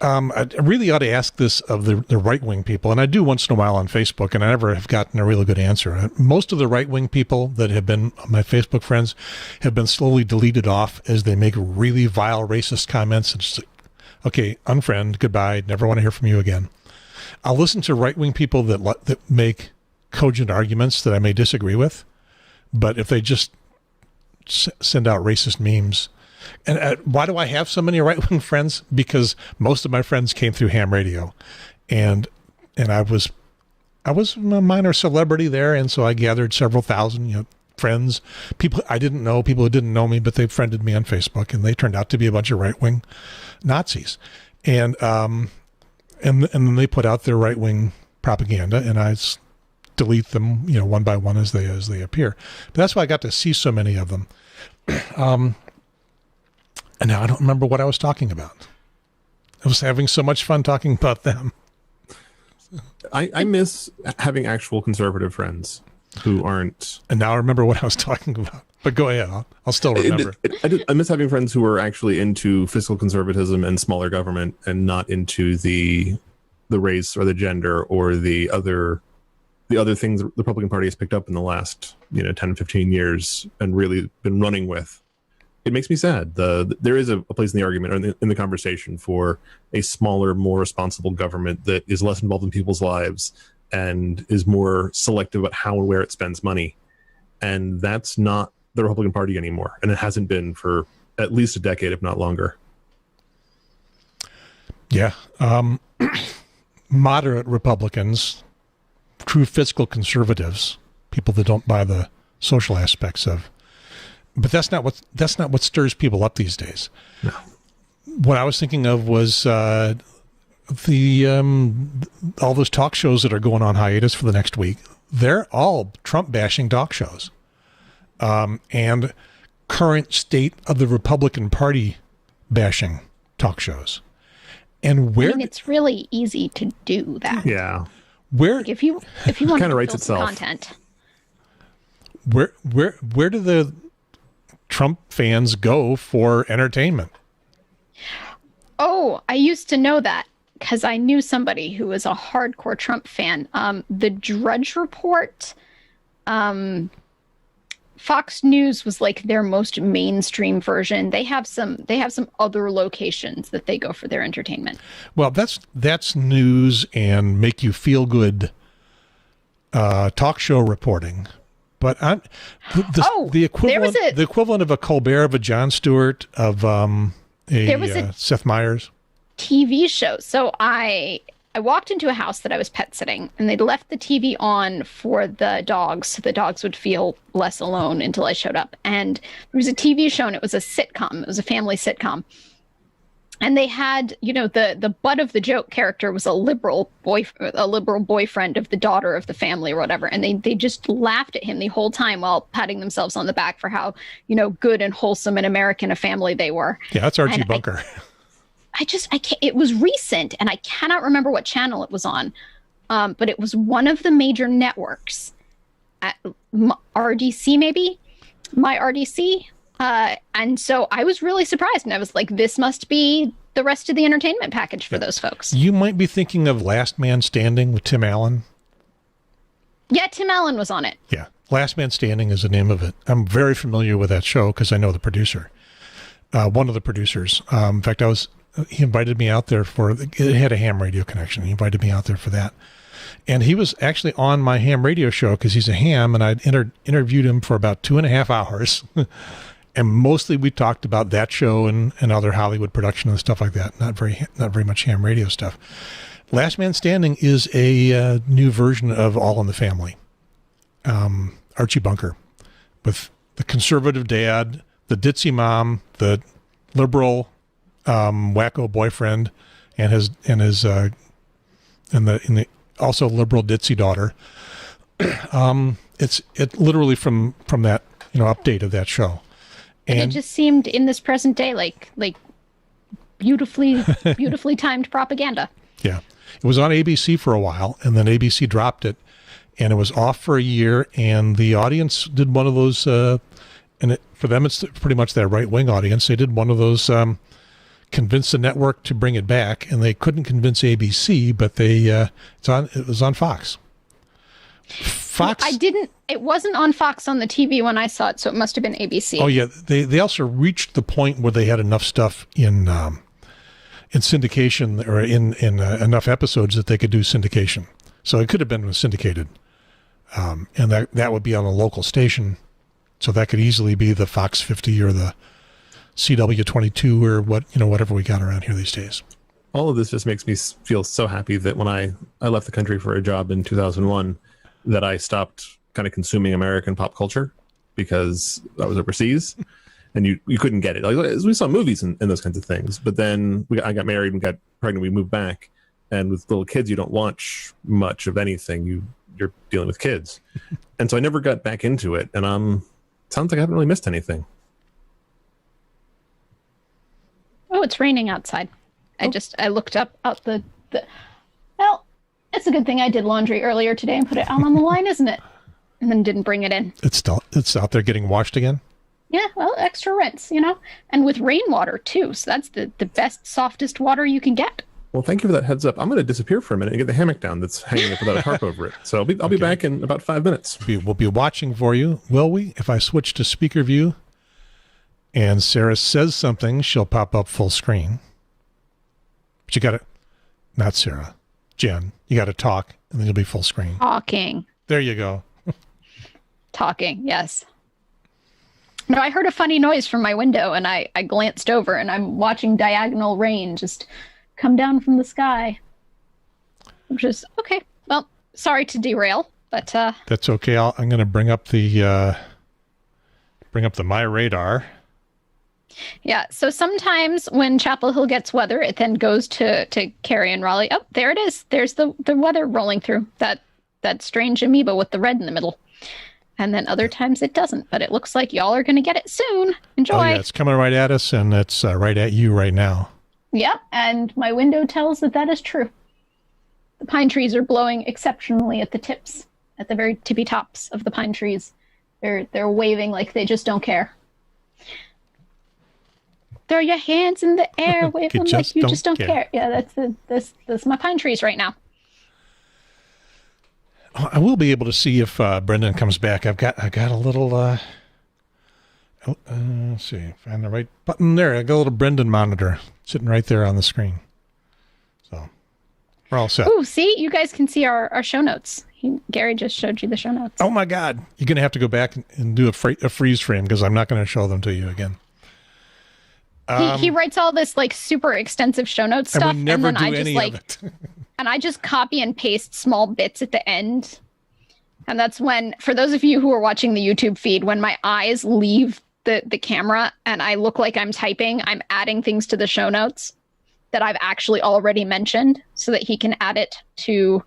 I really ought to ask this of the right-wing people, and I do once in a while on Facebook, and I never have gotten a really good answer. Most of the right-wing people that have been my Facebook friends have been slowly deleted off as they make really vile racist comments. And just like, okay, unfriend, goodbye, never want to hear from you again. I'll listen to right-wing people that make cogent arguments that I may disagree with, but if they just send out racist memes. And why do I have so many right-wing friends? Because most of my friends came through ham radio, and I was a minor celebrity there, and so I gathered several thousand, friends, people I didn't know, people who didn't know me, but they friended me on Facebook, and they turned out to be a bunch of right-wing Nazis, and then they put out their right-wing propaganda, and I delete them, one by one as they appear. But that's why I got to see so many of them. And now I don't remember what I was talking about. I was having so much fun talking about them. I miss having actual conservative friends who aren't. And now I remember what I was talking about. But go ahead. I'll still remember. I miss having friends who are actually into fiscal conservatism and smaller government and not into the race or the gender or the other things the Republican Party has picked up in the last 10, 15 years and really been running with. It makes me sad. There is a place in the argument or in the conversation for a smaller, more responsible government that is less involved in people's lives and is more selective about how and where it spends money. And that's not the Republican Party anymore. And it hasn't been for at least a decade, if not longer. Yeah. Moderate Republicans, true fiscal conservatives, people that don't buy the social aspects of. But that's not what stirs people up these days. No. What I was thinking of was all those talk shows that are going on hiatus for the next week, they're all Trump bashing talk shows, and current state of the Republican Party bashing talk shows. And where it's really easy to do that. Yeah. Where Like if you want Kinda to writes build some itself. content, where do the Trump fans go for entertainment? oh, I used to know that because I knew somebody who was a hardcore Trump fan. The Drudge Report, Fox News was like their most mainstream version. They have some other locations that they go for their entertainment. Well, that's news and make you feel good talk show reporting. But the equivalent of a Colbert, of a Jon Stewart, of There was a Seth Meyers. TV show. So I walked into a house that I was pet sitting, and they'd left the TV on for the dogs, so the dogs would feel less alone until I showed up. And there was a TV show, and it was a sitcom. It was a family sitcom. And they had, the butt of the joke character was a liberal boyfriend of the daughter of the family or whatever. And they just laughed at him the whole time while patting themselves on the back for how, good and wholesome and American a family they were. Yeah, that's Archie And Bunker. I can't, it was recent and I cannot remember what channel it was on. But it was one of the major networks at RDC, maybe my RDC. And so I was really surprised, and I was like, this must be the rest of the entertainment package for those folks. You might be thinking of Last Man Standing with Tim Allen. Yeah, Tim Allen was on it. Yeah, Last Man Standing is the name of it. I'm very familiar with that show because I know the producer, one of the producers. In fact, he invited me out there it had a ham radio connection. He invited me out there for that. And he was actually on my ham radio show because he's a ham, and I'd interviewed him for about 2.5 hours. And mostly we talked about that show and other Hollywood production and stuff like that. Not very much ham radio stuff. Last Man Standing is a new version of All in the Family. Archie Bunker, with the conservative dad, the ditzy mom, the liberal wacko boyfriend, and the also liberal ditzy daughter. It's literally from that update of that show. And it just seemed in this present day like beautifully timed propaganda. Yeah. It was on ABC for a while, and then ABC dropped it, and it was off for a year, and the audience did one of those, for them it's pretty much that right-wing audience. They did one of those, convince the network to bring it back, and they couldn't convince ABC, but it was on Fox. Fox. It wasn't on Fox on the TV when I saw it, so it must have been ABC. Oh yeah, they also reached the point where they had enough stuff in syndication or in enough episodes that they could do syndication. So it could have been syndicated, and that would be on a local station. So that could easily be the Fox 50 or the CW 22 or whatever we got around here these days. All of this just makes me feel so happy that when I left the country for a job in 2001, that I stopped kind of consuming American pop culture because I was overseas and you couldn't get it. Like, we saw movies and those kinds of things, but then I got married and got pregnant. We moved back, and with little kids, you don't watch much of anything. You're dealing with kids. And so I never got back into it. And sounds like I haven't really missed anything. Oh, it's raining outside. I looked up out the well, it's a good thing I did laundry earlier today and put it out on the line, isn't it? And then didn't bring it in. It's out there getting washed again? Yeah, well, extra rinse, and with rainwater too. So that's the best, softest water you can get. Well, thank you for that heads up. I'm going to disappear for a minute and get the hammock down that's hanging up without a tarp over it. So I'll be back in about 5 minutes. We'll be watching for you, will we? If I switch to speaker view and Sarah says something, she'll pop up full screen. But you got to, not Sarah, Jen, you got to talk and then you'll be full screen. Talking. There you go. Talking, yes. No, I heard a funny noise from my window and I glanced over and I'm watching diagonal rain just come down from the sky. Which is, okay, well, sorry to derail, but... That's okay. I'm going to bring up the My Radar. Yeah. So sometimes when Chapel Hill gets weather, it then goes to Cary and Raleigh. Oh, there it is. There's the weather rolling through that strange amoeba with the red in the middle. And then other times it doesn't. But it looks like y'all are going to get it soon. Enjoy. Oh, yeah, it's coming right at us, and it's right at you right now. Yep. And my window tells that is true. The pine trees are blowing exceptionally at the tips, at the very tippy tops of the pine trees. They're waving like they just don't care. Throw your hands in the air, wave them like you just don't care. Yeah, that's my pine trees right now. I will be able to see if Brendan comes back. I got a little. Let's see, find the right button there. I got a little Brendan monitor sitting right there on the screen. So we're all set. Oh, see, you guys can see our show notes. Gary just showed you the show notes. Oh my God, you're gonna have to go back and do a freeze frame because I'm not going to show them to you again. He writes all this like super extensive show notes stuff, and then I just of it. And I just copy and paste small bits at the end. And that's when, for those of you who are watching the YouTube feed, when my eyes leave the camera and I look like I'm typing, I'm adding things to the show notes that I've actually already mentioned so that he can add it to,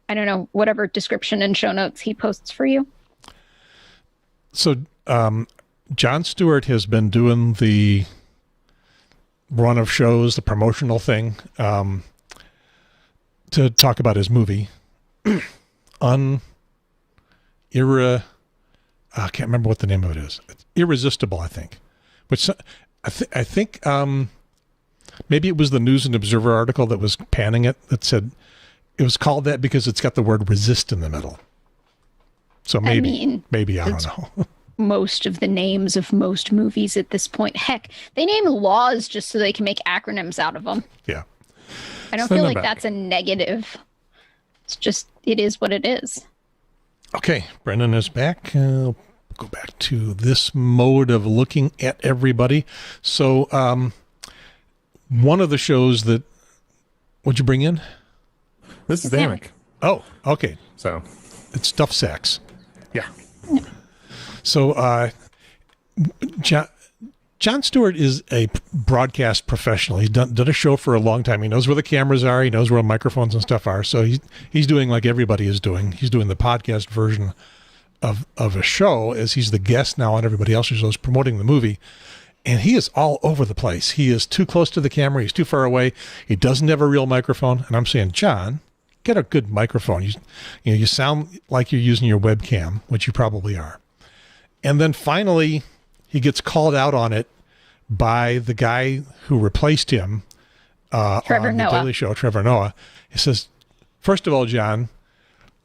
I don't know, whatever description and show notes he posts for you. So Jon Stewart has been doing the run of shows, the promotional thing, to talk about his movie. I can't remember what the name of it is. It's Irresistible, I think. Which I think maybe it was the News and Observer article that was panning it that said it was called that because it's got the word resist in the middle. So maybe I don't know. Most of the names of most movies at this point. Heck, they name laws just so they can make acronyms out of them. Yeah. I don't feel like that's a negative. It's just, it is what it is. Okay, Brendan is back. Go back to this mode of looking at everybody. So one of the shows that, what'd you bring in? This is the hammock. Oh, okay. So it's stuff sacks. Yeah. So Jon Stewart is a broadcast professional. He's done a show for a long time. He knows where the cameras are. He knows where microphones and stuff are. So he's doing like everybody is doing. He's doing the podcast version of a show as he's the guest now on everybody else's shows promoting the movie. And he is all over the place. He is too close to the camera. He's too far away. He doesn't have a real microphone. And I'm saying, John, get a good microphone. You sound like you're using your webcam, which you probably are. And then finally, he gets called out on it by the guy who replaced him Trevor on Noah. the Daily Show, Trevor Noah. He says, first of all, John,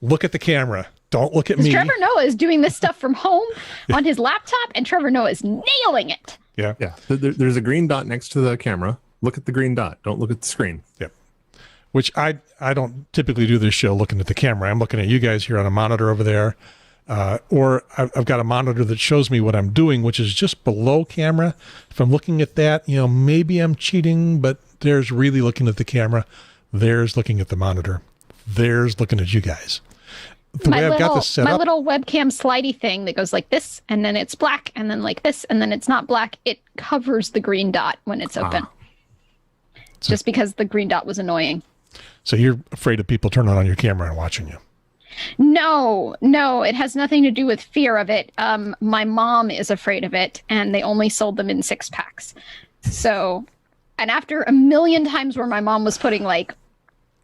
look at the camera. Don't look at me. Trevor Noah is doing this stuff from home on his laptop, and Trevor Noah is nailing it. Yeah. Yeah. There's a green dot next to the camera. Look at the green dot. Don't look at the screen. Yep. Which I don't typically do this show looking at the camera. I'm looking at you guys here on a monitor over there. Or I've got a monitor that shows me what I'm doing, which is just below camera. If I'm looking at that, maybe I'm cheating, but there's really looking at the camera. There's looking at the monitor. There's looking at you guys. The way I've got this set up. My little webcam slidey thing that goes like this, and then it's black, and then like this, and then it's not black. It covers the green dot when it's open. Just because the green dot was annoying. So you're afraid of people turning on your camera and watching you? No, it has nothing to do with fear of it. My mom is afraid of it, and they only sold them in 6-packs. So, and after a million times where my mom was putting like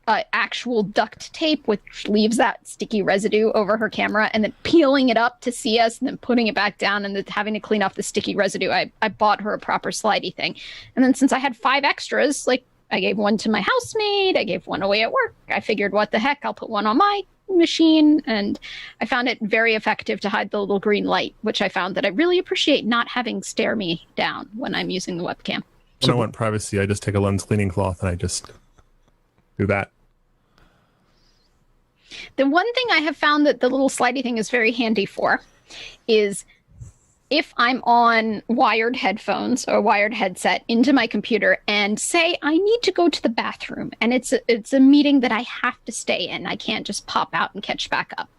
actual duct tape, which leaves that sticky residue over her camera, and then peeling it up to see us, and then putting it back down, and then having to clean off the sticky residue, I bought her a proper slidey thing. And then since I had 5 extras, like I gave one to my housemate, I gave one away at work. I figured, what the heck, I'll put one on my machine, and I found it very effective to hide the little green light, which I found that I really appreciate not having stare me down when I'm using the webcam. When I want privacy, I just take a lens cleaning cloth and I just do that. The one thing I have found that the little slidey thing is very handy for is if I'm on wired headphones or wired headset into my computer and say I need to go to the bathroom and it's a meeting that I have to stay in. I can't just pop out and catch back up.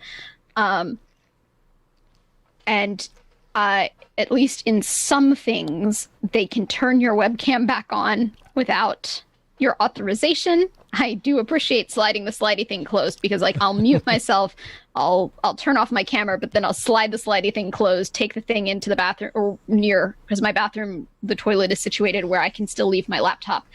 And at least in some things, they can turn your webcam back on without your authorization. I do appreciate sliding the slidey thing closed because, like, I'll mute myself, I'll turn off my camera, but then I'll slide the slidey thing closed, take the thing into the bathroom or near, because my bathroom, the toilet is situated where I can still leave my laptop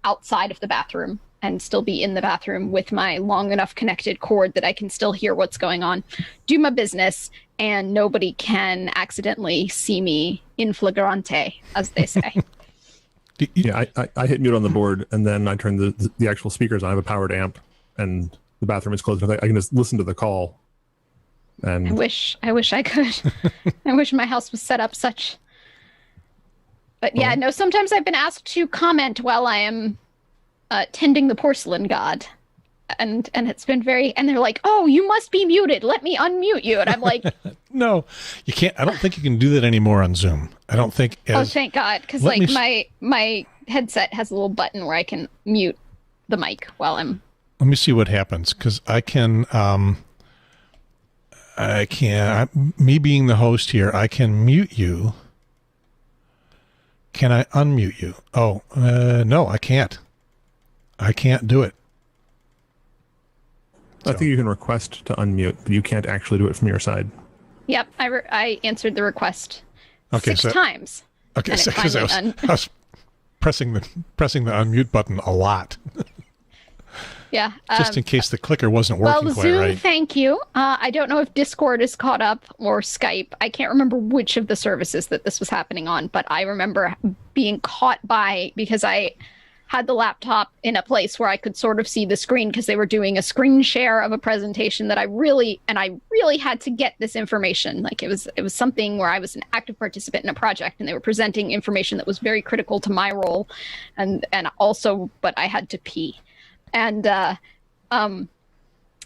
outside of the bathroom and still be in the bathroom with my long enough connected cord that I can still hear what's going on, do my business, and nobody can accidentally see me in flagrante, as they say. Yeah, I hit mute on the board, and then I turned the actual speakers on. I have a powered amp, and the bathroom is closed. I can just listen to the call. And I wish I could. I wish my house was set up such. But yeah, no, sometimes I've been asked to comment while I am tending the porcelain god. And it's been and they're like, oh, you must be muted. Let me unmute you. And I'm like, no, you can't. I don't think you can do that anymore on Zoom. I don't think. Oh, thank God. Because like my headset has a little button where I can mute the mic while I'm. Let me see what happens. Because I can, me being the host here, I can mute you. Can I unmute you? Oh, no, I can't. I can't do it. I think you can request to unmute, but you can't actually do it from your side. Yep, I answered the request six times. Okay, so because I was pressing the unmute button a lot. Yeah. Just in case the clicker wasn't working quite Zoom, right. thank you. I don't know if Discord is caught up or Skype. I can't remember which of the services that this was happening on, but I remember being caught by, because I had the laptop in a place where I could sort of see the screen because they were doing a screen share of a presentation that I really had to get this information. Like it was something where I was an active participant in a project and they were presenting information that was very critical to my role and also, but I had to pee. And then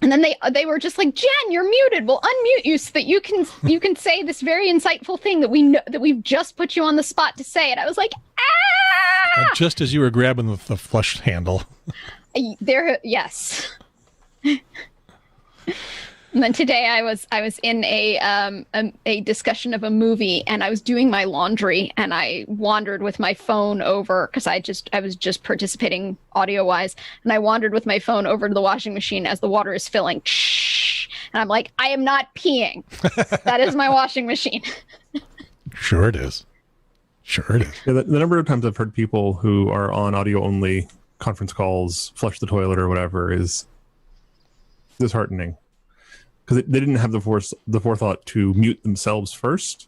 they were just like, Jen, you're muted. We'll unmute you so that you can say this very insightful thing that we know that we've just put you on the spot to say. And I was like, just as you were grabbing the flush handle. Yes. And then today I was in a discussion of a movie, and I was doing my laundry, and I wandered with my phone over because I was just participating audio wise, and I wandered with my phone over to the washing machine as the water is filling. And I'm like, I am not peeing. That is my washing machine. Sure it is. Sure it is. Yeah, the number of times I've heard people who are on audio only conference calls flush the toilet or whatever is disheartening. Because they didn't have the forethought to mute themselves first.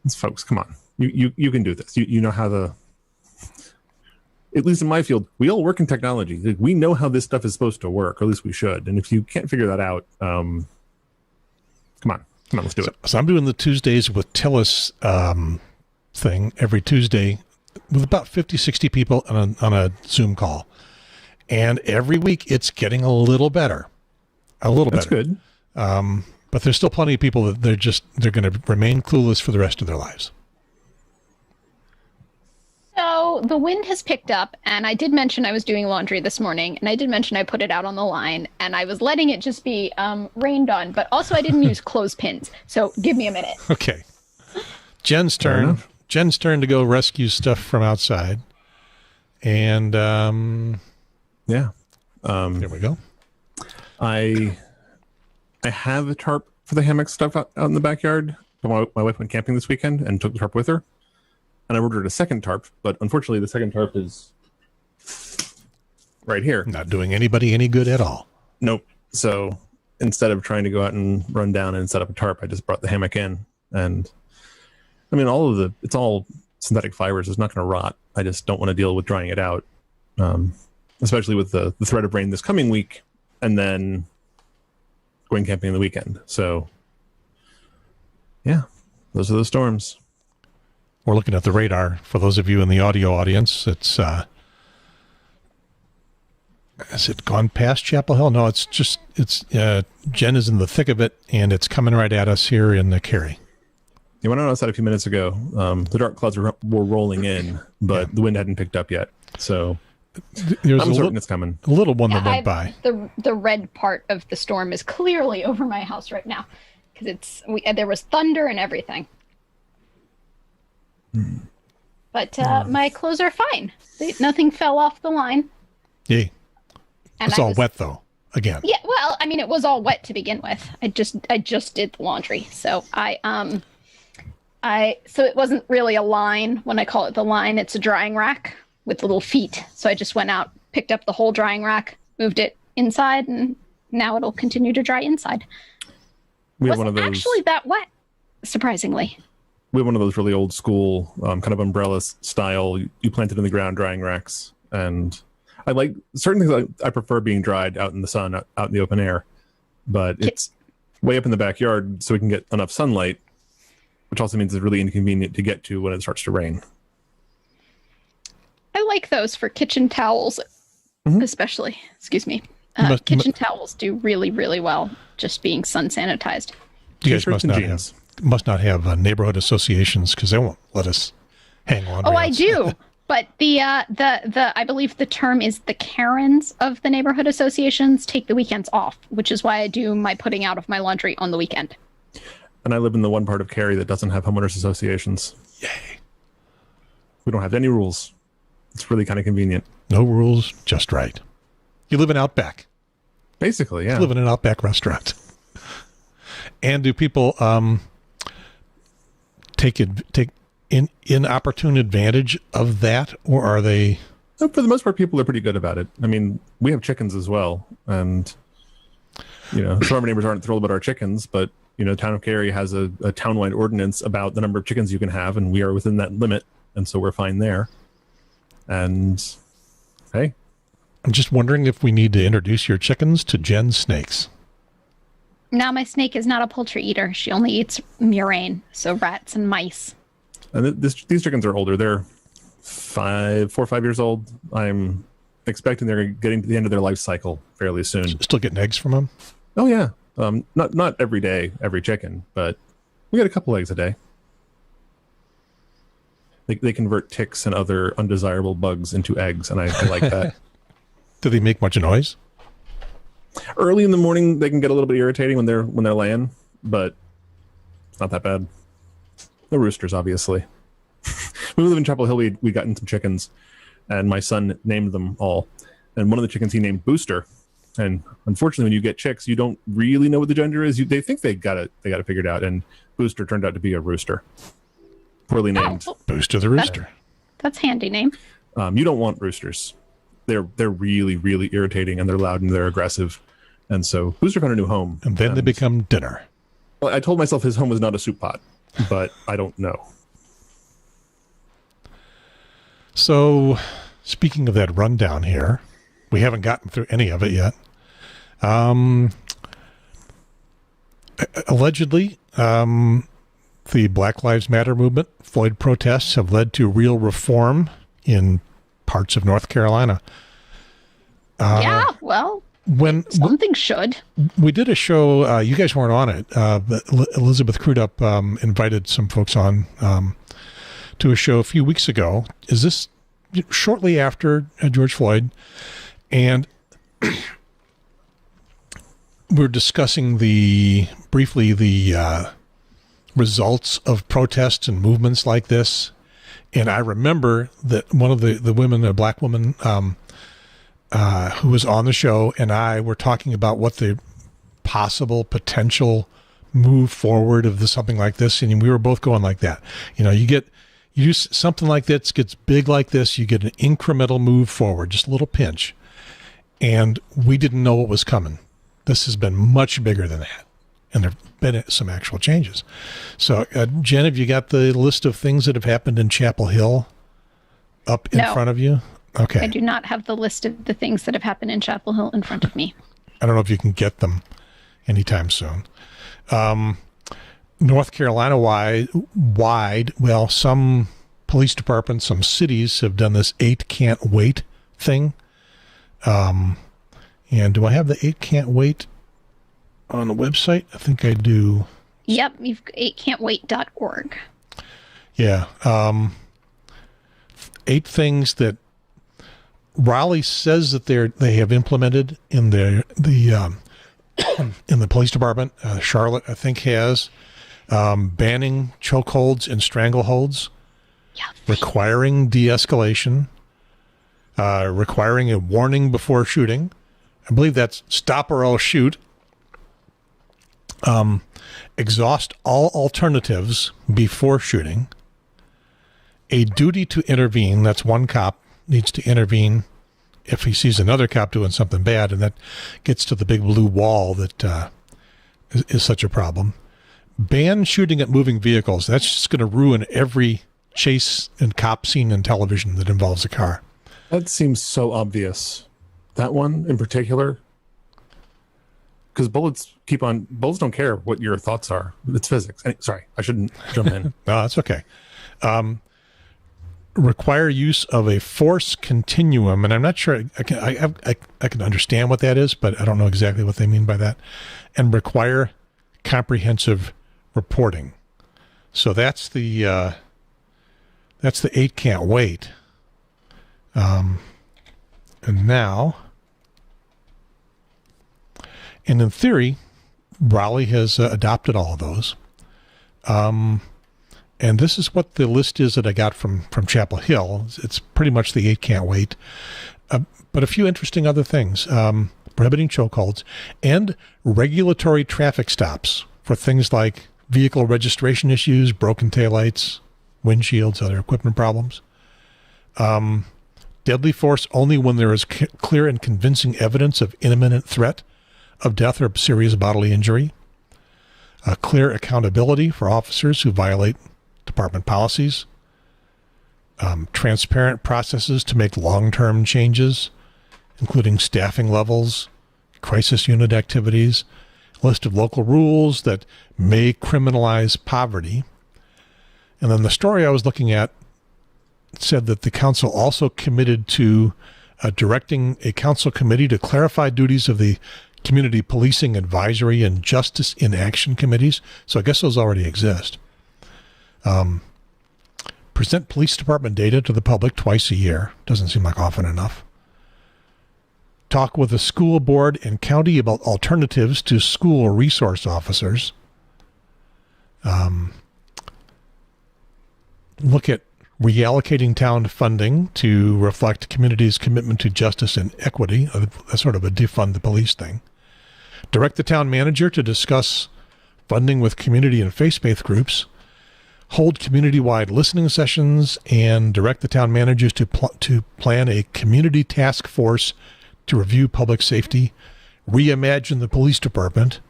It's, folks, come on. You can do this. You know how at least in my field, we all work in technology. Like, we know how this stuff is supposed to work, or at least we should. And if you can't figure that out, come on, let's do it. So I'm doing the Tuesdays with Tillis thing every Tuesday with about 50, 60 people on a Zoom call. And every week it's getting a little better. That's good. But there's still plenty of people that they're going to remain clueless for the rest of their lives. So the wind has picked up, and I did mention I was doing laundry this morning, and I did mention I put it out on the line, and I was letting it just be rained on, but also I didn't use clothespins. So give me a minute. Okay. Jen's turn. Jen's turn to go rescue stuff from outside. And yeah. There we go. I have a tarp for the hammock stuff out in the backyard. My wife went camping this weekend and took the tarp with her. And I ordered a second tarp, but unfortunately the second tarp is right here. Not doing anybody any good at all. Nope. So instead of trying to go out and run down and set up a tarp, I just brought the hammock in. And I mean, it's all synthetic fibers. It's not going to rot. I just don't want to deal with drying it out, especially with the threat of rain this coming week. And then going camping in the weekend. So, yeah, those are the storms. We're looking at the radar. For those of you in the audio audience, it's has it gone past Chapel Hill? No, it's Jen is in the thick of it, and it's coming right at us here in the Cary. You went outside a few minutes ago. The dark clouds were rolling in, but the wind hadn't picked up yet. So I'm certain it's coming. A little one that went by. The red part of the storm is clearly over my house right now, because there was thunder and everything. But my clothes are fine. Nothing fell off the line. Yay. And It's all wet, though, again. Yeah, well, I mean, it was all wet to begin with. I just did the laundry. So so it wasn't really a line. When I call it the line, it's a drying rack with little feet. So I just went out, picked up the whole drying rack, moved it inside, and now it'll continue to dry inside. We have wasn't one of those actually that wet, surprisingly. We have one of those really old school kind of umbrella style. You plant it in the ground drying racks, and I like certain things. I prefer being dried out in the sun, out in the open air, but it's way up in the backyard, so we can get enough sunlight, which also means it's really inconvenient to get to when it starts to rain. I like those for kitchen towels, especially. Excuse me. Kitchen towels do really, really well just being sun sanitized. You guys must not have neighborhood associations, because they won't let us hang laundry. Oh, I do. But the I believe the term is the Karens of the neighborhood associations take the weekends off, which is why I do my putting out of my laundry on the weekend. And I live in the one part of Cary that doesn't have homeowners associations. Yay. We don't have any rules. It's really kind of convenient. No rules, just right. You live in Outback. Basically, yeah. You live in an Outback restaurant. And do people take inopportune advantage of that, or are they? For the most part, people are pretty good about it. I mean, we have chickens as well, and some of our neighbors aren't thrilled about our chickens, but the town of Cary has a townwide ordinance about the number of chickens you can have, and we are within that limit, and so we're fine there. And hey, I'm just wondering if we need to introduce your chickens to Jen's snakes. Now my snake is not a poultry eater. She only eats murrain, so rats and mice. And these chickens are older. They're 4 or 5 years old. I'm expecting they're getting to the end of their life cycle fairly soon. Still getting eggs from them? Oh yeah, not every day, every chicken, but we get a couple eggs a day. They convert ticks and other undesirable bugs into eggs, and I like that. Do they make much noise? Early in the morning, they can get a little bit irritating when they're laying, but it's not that bad. No roosters, obviously. When we live in Chapel Hill, we gotten some chickens, and my son named them all. And one of the chickens he named Booster. And unfortunately, when you get chicks, you don't really know what the gender is. They think they got it figured out, and Booster turned out to be a rooster. Poorly named. Oh, Booster the rooster. That's a handy name. You don't want roosters. They're really, really irritating, and they're loud and they're aggressive. And so Booster found a new home. And then they become dinner. Well, I told myself his home was not a soup pot, but I don't know. So, speaking of that rundown here, we haven't gotten through any of it yet. Allegedly, the Black Lives Matter movement, Floyd protests, have led to real reform in parts of North Carolina. Yeah, well, something should. We did a show, you guys weren't on it, but Elizabeth Crudup invited some folks on to a show a few weeks ago. Is this shortly after George Floyd? And we're discussing briefly the results of protests and movements like this. And I remember that one of the women, a black woman who was on the show, and I were talking about what the potential move forward of something like this. And we were both going like that. You do something like this, gets big like this, you get an incremental move forward, just a little pinch. And we didn't know what was coming. This has been much bigger than that. And there have been some actual changes. So, Jen, have you got the list of things that have happened in Chapel Hill up in front of you? Okay. I do not have the list of the things that have happened in Chapel Hill in front of me. I don't know if you can get them anytime soon. North Carolina wide, well, some police departments, some cities have done this 8 can't wait thing. And do I have the 8 can't wait on the website? I think I do. Yep, you've 8can'twait.org. Yeah. 8 things that Raleigh says that they have implemented in the in the police department. Charlotte, I think, has banning chokeholds and strangleholds, requiring de-escalation, requiring a warning before shooting. I believe that's stop or else shoot. Exhaust all alternatives before shooting. A duty to intervene. That's one cop needs to intervene if he sees another cop doing something bad, and that gets to the big blue wall that is such a problem. Ban shooting at moving vehicles. That's just going to ruin every chase and cop scene in television that involves a car. That seems so obvious. That one in particular. Because bullets don't care what your thoughts are. It's physics. Sorry, I shouldn't jump in. No, that's okay. Require use of a force continuum, and I'm not sure I can understand what that is, but I don't know exactly what they mean by that. And require comprehensive reporting. So that's the 8 can't wait. And in theory, Raleigh has adopted all of those. And this is what the list is that I got from Chapel Hill. It's pretty much the 8 can't wait. But a few interesting other things. Prohibiting chokeholds and regulatory traffic stops for things like vehicle registration issues, broken taillights, windshields, other equipment problems. Deadly force only when there is clear and convincing evidence of imminent threat of death or serious bodily injury. Clear accountability for officers who violate department policies. Transparent processes to make long-term changes, including staffing levels, crisis unit activities, list of local rules that may criminalize poverty. And then the story I was looking at said that the council also committed to directing a council committee to clarify duties of the community policing advisory and justice in action committees. So I guess those already exist. Present police department data to the public twice a year. Doesn't seem like often enough. Talk with the school board and county about alternatives to school resource officers. Look at reallocating town funding to reflect community's commitment to justice and equity. That's sort of a defund the police thing. Direct the town manager to discuss funding with community and faith-based groups. Hold community-wide listening sessions and direct the town managers to plan a community task force to review public safety. Reimagine the police department.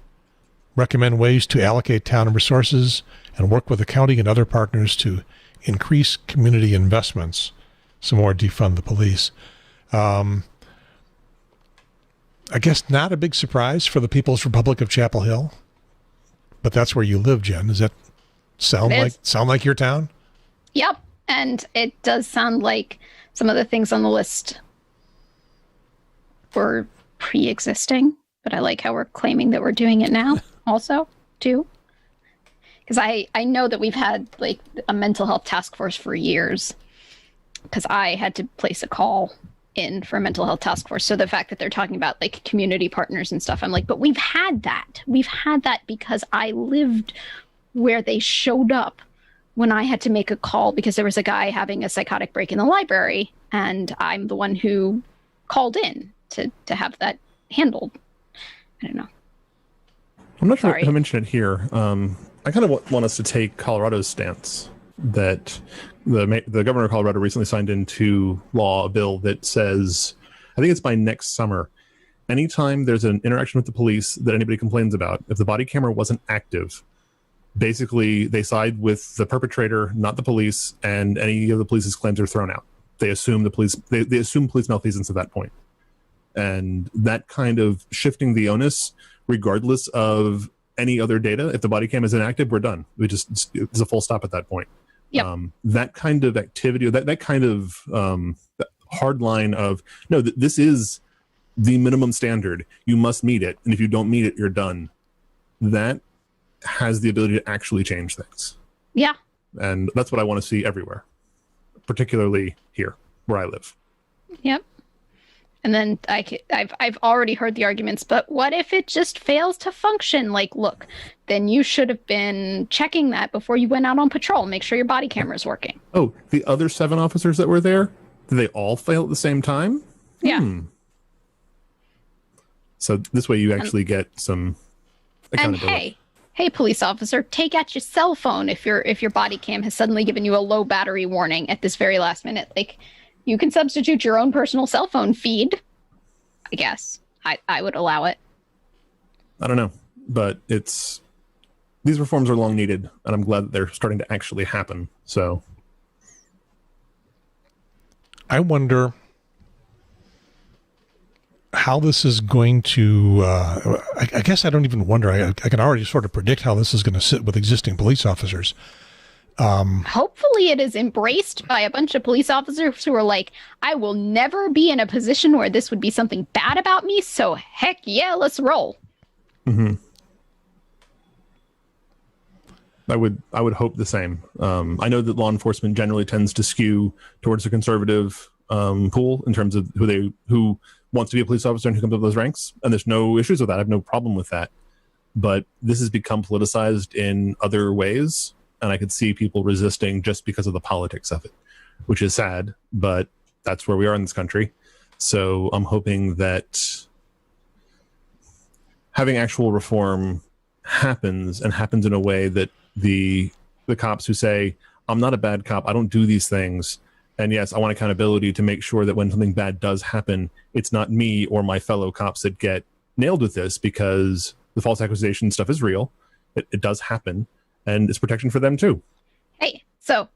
Recommend ways to allocate town resources and work with the county and other partners to increase community investments. Some more defund the police. I guess not a big surprise for the People's Republic of Chapel Hill, but that's where you live, Jen. Does that sound like your town? Yep. And it does sound like some of the things on the list were pre-existing, but I like how we're claiming that we're doing it now also, too. Because I know that we've had like a mental health task force for years, because I had to place a call in for a mental health task force. So the fact that they're talking about like community partners and stuff, I'm like, but we've had that. We've had that because I lived where they showed up when I had to make a call because there was a guy having a psychotic break in the library, and I'm the one who called in to have that handled. I don't know. I'm not sure if I mentioned it here. I kind of want us to take Colorado's stance that the governor of Colorado recently signed into law a bill that says, I think it's by next summer, anytime there's an interaction with the police that anybody complains about, if the body camera wasn't active, basically they side with the perpetrator, not the police, and any of the police's claims are thrown out. They assume they assume police malfeasance at that point. And that kind of shifting the onus, regardless of any other data, if the body cam is inactive, we're done. It's a full stop at that point. Yep. That kind of activity, or that kind of that hard line of, no, this is the minimum standard. You must meet it. And if you don't meet it, you're done. That has the ability to actually change things. Yeah. And that's what I want to see everywhere, particularly here where I live. Yep. And then I've already heard the arguments, but what if it just fails to function? Like, look, then you should have been checking that before you went out on patrol. Make sure your body camera is working. Oh, the other 7 officers that were there, did they all fail at the same time? Yeah. So this way you actually get some accountability. And hey, police officer, take out your cell phone if your body cam has suddenly given you a low battery warning at this very last minute. Like, you can substitute your own personal cell phone feed. I guess I would allow it. I don't know, but these reforms are long needed, and I'm glad that they're starting to actually happen. So I wonder how this is going to, I guess I don't even wonder. I can already sort of predict how this is going to sit with existing police officers. Hopefully it is embraced by a bunch of police officers who are like, I will never be in a position where this would be something bad about me, so heck yeah, let's roll. Mm-hmm. I would hope the same. I know that law enforcement generally tends to skew towards the conservative pool in terms of who wants to be a police officer and who comes up those ranks, and there's no issues with that. I have no problem with that. But this has become politicized in other ways, and I could see people resisting just because of the politics of it, which is sad, but that's where we are in this country. So I'm hoping that having actual reform happens in a way that the cops who say, I'm not a bad cop, I don't do these things, and yes, I want accountability to make sure that when something bad does happen, it's not me or my fellow cops that get nailed with this, because the false accusation stuff is real. It does happen, and it's protection for them too. Hey, so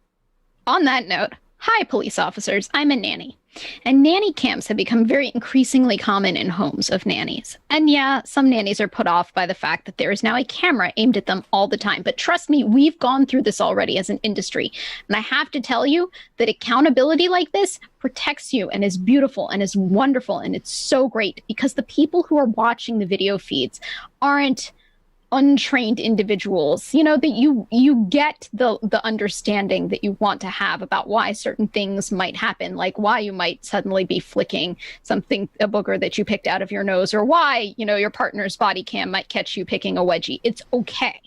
on that note, hi, police officers. I'm a nanny. And nanny cams have become very increasingly common in homes of nannies. And yeah, some nannies are put off by the fact that there is now a camera aimed at them all the time. But trust me, we've gone through this already as an industry. And I have to tell you that accountability like this protects you and is beautiful and is wonderful. And it's so great because the people who are watching the video feeds aren't untrained individuals, you know, that you get the understanding that you want to have about why certain things might happen, like why you might suddenly be flicking a booger that you picked out of your nose, or why, you know, your partner's body cam might catch you picking a wedgie. It's okay.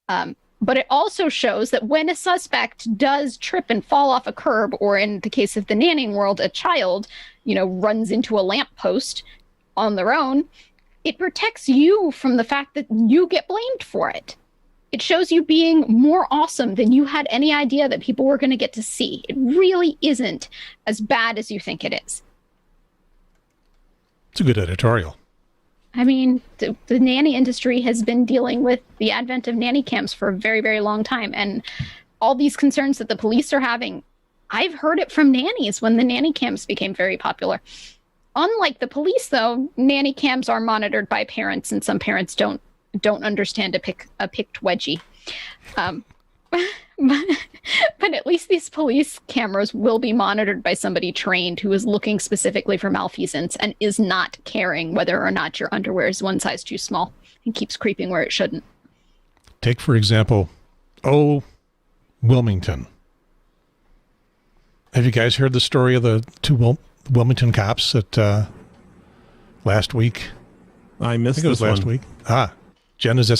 But it also shows that when a suspect does trip and fall off a curb, or in the case of the nannying world, a child, you know, runs into a lamppost on their own, it protects you from the fact that you get blamed for it. It shows you being more awesome than you had any idea that people were going to get to see. It really isn't as bad as you think it is. It's a good editorial. I mean, the nanny industry has been dealing with the advent of nanny cams for a very, very long time. And all these concerns that the police are having, I've heard it from nannies when the nanny cams became very popular. Unlike the police, though, nanny cams are monitored by parents, and some parents don't understand a picked wedgie. But at least these police cameras will be monitored by somebody trained who is looking specifically for malfeasance and is not caring whether or not your underwear is one size too small and keeps creeping where it shouldn't. Take, for example, Wilmington. Have you guys heard the story of the two Wilmington cops that last week? I missed it was last week. Jen, does that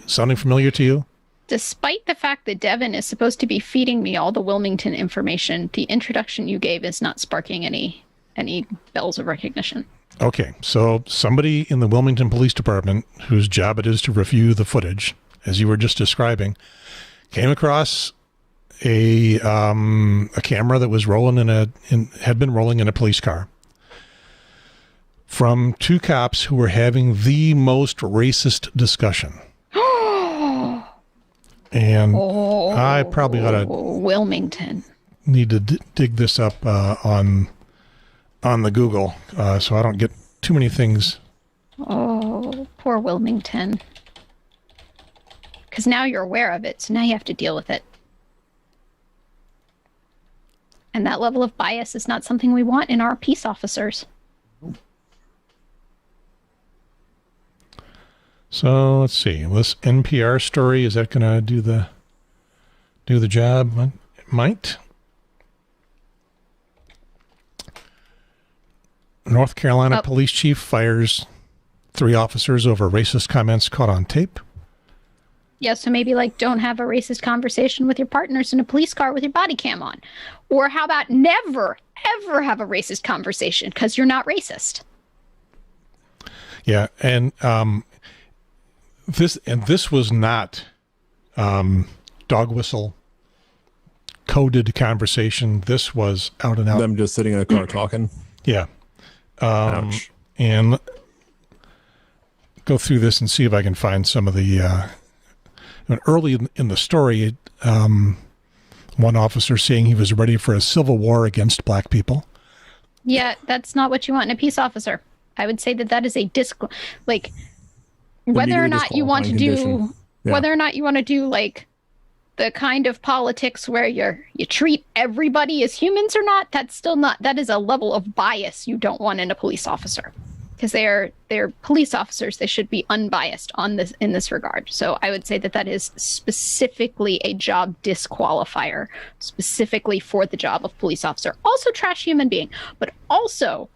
sounding familiar to you? Despite the fact that Devin is supposed to be feeding me all the Wilmington information, the introduction you gave is not sparking any bells of recognition. Okay, so somebody in the Wilmington Police Department, whose job it is to review the footage, as you were just describing, came across a camera that was had been rolling in a police car from two cops who were having the most racist discussion. And I probably ought to Wilmington need to dig this up on the Google so I don't get too many things. Oh, poor Wilmington. Because now you're aware of it, so now you have to deal with it. And that level of bias is not something we want in our peace officers. So let's see. This NPR story, is that going to do the job? It might. North Carolina Oh. police chief fires 3 officers over racist comments caught on tape. Yeah, so maybe like don't have a racist conversation with your partners in a police car with your body cam on. Or how about never, ever have a racist conversation because you're not racist. Yeah, and this was not dog whistle coded conversation. This was out and out. Them just sitting in a car talking. Yeah. Ouch. And go through this and see if I can find some of the early in the story, one officer saying he was ready for a civil war against black people. Yeah, that's not what you want in a peace officer. I would say that is a whether or not you want to do whether or not you want to do like the kind of politics where you treat everybody as humans or not, that is a level of bias you don't want in a police officer. Because they're police officers, they should be unbiased in this regard. So I would say that is specifically a job disqualifier, specifically for the job of police officer. Also trash human being, but also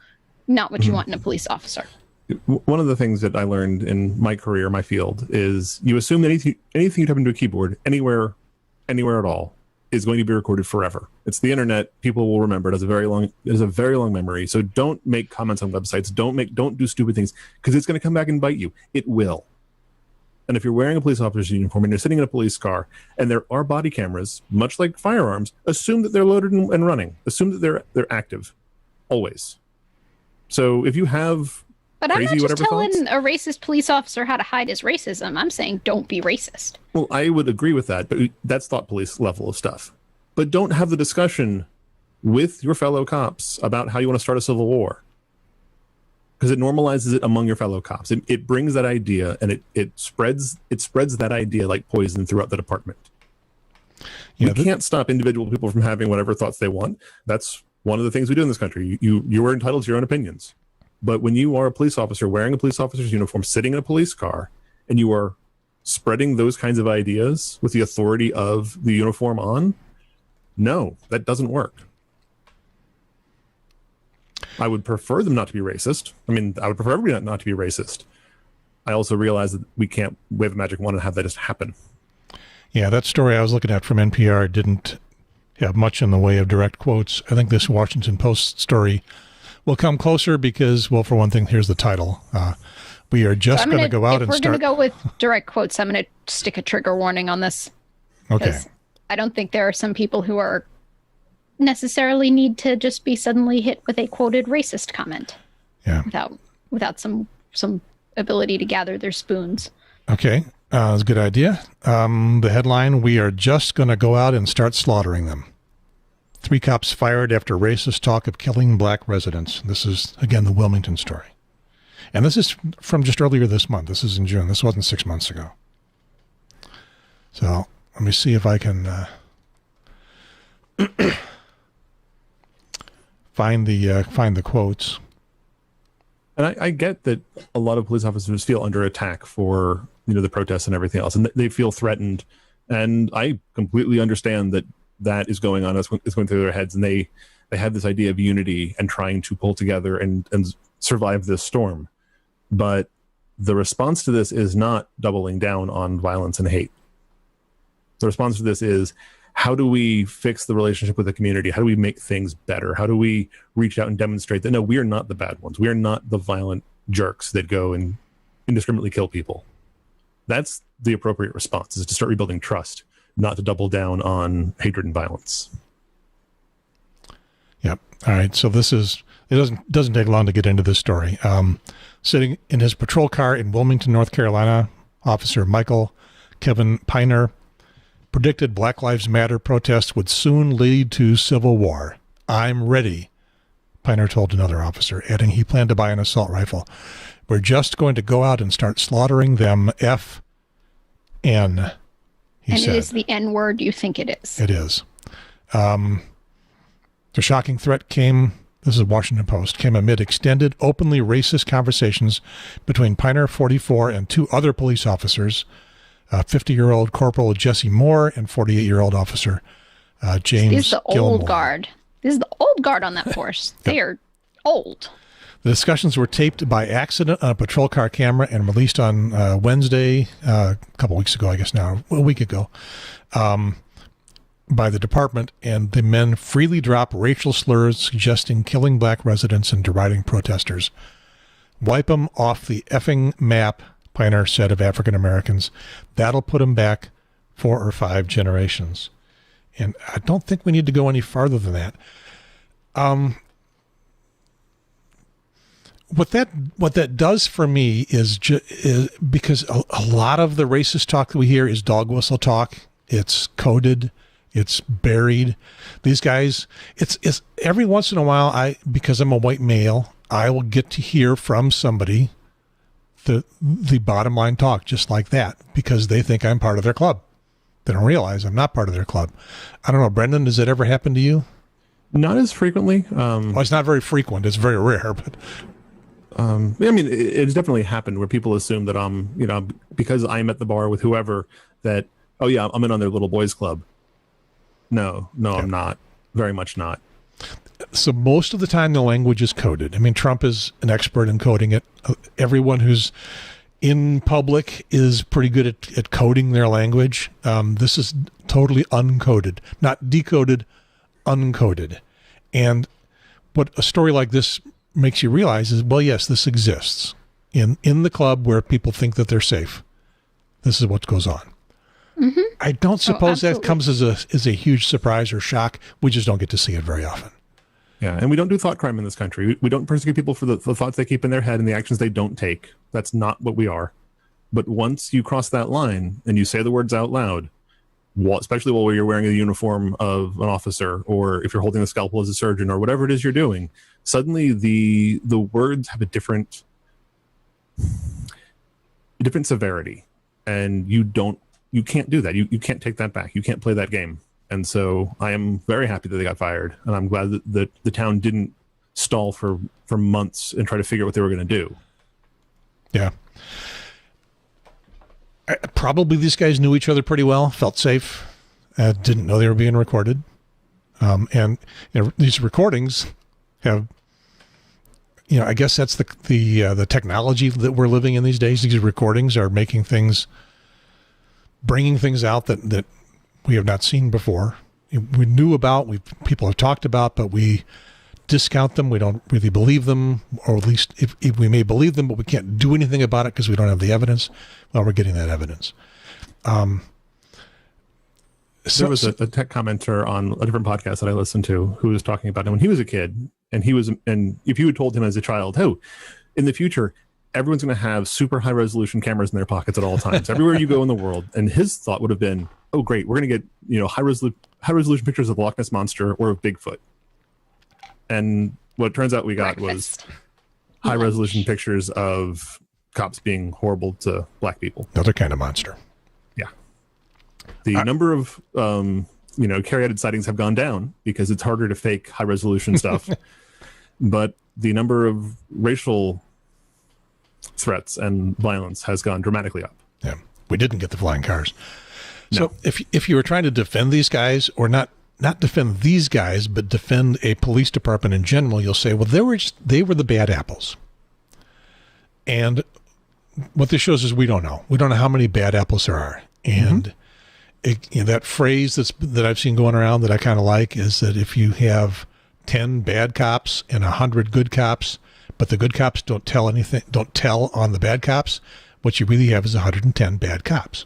not what you want in a police officer. One of the things that I learned in my career, my field, is you assume that anything you type into a keyboard, anywhere at all, is going to be recorded forever. It's the internet. People will remember. It has a very long memory. So don't make comments on websites. Don't do stupid things, because it's going to come back and bite you. It will. And if you're wearing a police officer's uniform and you're sitting in a police car and there are body cameras, much like firearms, assume that they're loaded and running. Assume that they're active, always. So if you have But I'm not crazy just whatever telling thoughts, a racist police officer how to hide his racism. I'm saying don't be racist. well, I would agree with that, but that's thought police level of stuff. But don't have the discussion with your fellow cops about how you want to start a civil war, because it normalizes it among your fellow cops. It brings that idea and it spreads that idea like poison throughout the department. Yeah, we can't stop individual people from having whatever thoughts they want. That's one of the things we do in this country. You are entitled to your own opinions. But when you are a police officer wearing a police officer's uniform, sitting in a police car, and you are spreading those kinds of ideas with the authority of the uniform on, no, that doesn't work. I would prefer them not to be racist. I mean, I would prefer everybody not to be racist. I also realize that we can't wave a magic wand and have that just happen. Yeah, that story I was looking at from NPR didn't have much in the way of direct quotes. I think this Washington Post story will come closer because, well, for one thing, here's the title. We are just going to go out and start. If we're going to go with direct quotes, I'm going to stick a trigger warning on this. Okay. I don't think there are some people who are necessarily need to just be suddenly hit with a quoted racist comment. Yeah. Without some ability to gather their spoons. Okay. That's a good idea. The headline, we are just going to go out and start slaughtering them. 3 cops fired after racist talk of killing black residents. This is, again, the Wilmington story. And this is from just earlier this month. This is in June. This wasn't 6 months ago. So let me see if I can find the quotes. And I get that a lot of police officers feel under attack for the protests and everything else, and they feel threatened. And I completely understand that is going on. It's going through their heads, and they have this idea of unity and trying to pull together and survive this storm. But the response to this is not doubling down on violence and hate. The response to this is, how do we fix the relationship with the community? How do we make things better? How do we reach out and demonstrate that, no, we are not the bad ones. We are not the violent jerks that go and indiscriminately kill people. That's the appropriate response, is to start rebuilding trust, not to double down on hatred and violence. Yep. All right. So it doesn't take long to get into this story. Sitting in his patrol car in Wilmington, North Carolina, Officer Michael Kevin Piner predicted Black Lives Matter protests would soon lead to civil war. I'm ready, Piner told another officer, adding he planned to buy an assault rifle. We're just going to go out and start slaughtering them, F-N, he said. And it is the N-word you think it is. It is. The shocking threat came, this is Washington Post, came amid extended, openly racist conversations between Piner, 44, and 2 other police officers, 50-year-old Corporal Jesse Moore and 48-year-old Officer James This is the Gilmore. old guard. This is the old guard on that force. They are old. The discussions were taped by accident on a patrol car camera and released on Wednesday, a couple weeks ago, I guess now, a week ago, by the department. And the men freely drop racial slurs suggesting killing black residents and deriding protesters. Wipe them off the effing map, Piner said of African Americans. That'll put them back 4 or 5 generations. And I don't think we need to go any farther than that. What that does for me is because a lot of the racist talk that we hear is dog whistle talk. It's coded. It's buried. These guys, it's every once in a while, because I'm a white male, I will get to hear from somebody the bottom line talk just like that because they think I'm part of their club. They don't realize I'm not part of their club. I don't know, Brendan, does that ever happen to you? Not as frequently. Well, it's not very frequent. It's very rare, but I mean, it's definitely happened where people assume that I'm, because I'm at the bar with whoever, that, oh yeah, I'm in on their little boys club. No, yeah. I'm not. Very much not. So most of the time the language is coded. I mean, Trump is an expert in coding it. Everyone who's in public is pretty good at coding their language. This is totally uncoded, not decoded, uncoded. And what a story like this makes you realize is, well, yes, this exists in the club where people think that they're safe. This is what goes on. Mm-hmm. I don't suppose that comes as a huge surprise or shock. We just don't get to see it very often. Yeah, and we don't do thought crime in this country. We don't persecute people for the thoughts they keep in their head and the actions they don't take. That's not what we are. But once you cross that line and you say the words out loud, especially while you're wearing the uniform of an officer, or if you're holding a scalpel as a surgeon, or whatever it is you're doing, suddenly the words have a different severity, and you can't do that. You can't take that back. You can't play that game. And so I am very happy that they got fired, and I'm glad that the town didn't stall for months and try to figure out what they were going to do. Yeah. Probably these guys knew each other pretty well, felt safe, didn't know they were being recorded. And these recordings have, I guess that's the technology that we're living in these days. These recordings are bringing things out that we have not seen before. We knew about, people have talked about, but we discount them. We don't really believe them, or at least if we may believe them, but we can't do anything about it because we don't have the evidence. Well, we're getting that evidence. There was a tech commenter on a different podcast that I listened to who was talking about it when he was a kid, and if you had told him as a child, oh, in the future, everyone's going to have super high resolution cameras in their pockets at all times, everywhere you go in the world. And his thought would have been, oh, great, we're going to get, high resolution pictures of the Loch Ness Monster or of Bigfoot. And what it turns out we got was high resolution pictures of cops being horrible to black people. Another kind of monster. Yeah. The number of, carry-outed sightings have gone down because it's harder to fake high resolution stuff. But the number of racial threats and violence has gone dramatically up. Yeah. We didn't get the flying cars. No. So if you were trying to defend these guys, or not defend these guys, but defend a police department in general, you'll say, well, they were the bad apples. And what this shows is we don't know. We don't know how many bad apples there are. And that phrase that I've seen going around that I kind of like is that if you have 10 bad cops and 100 good cops, but the good cops don't tell on the bad cops, what you really have is 110 bad cops.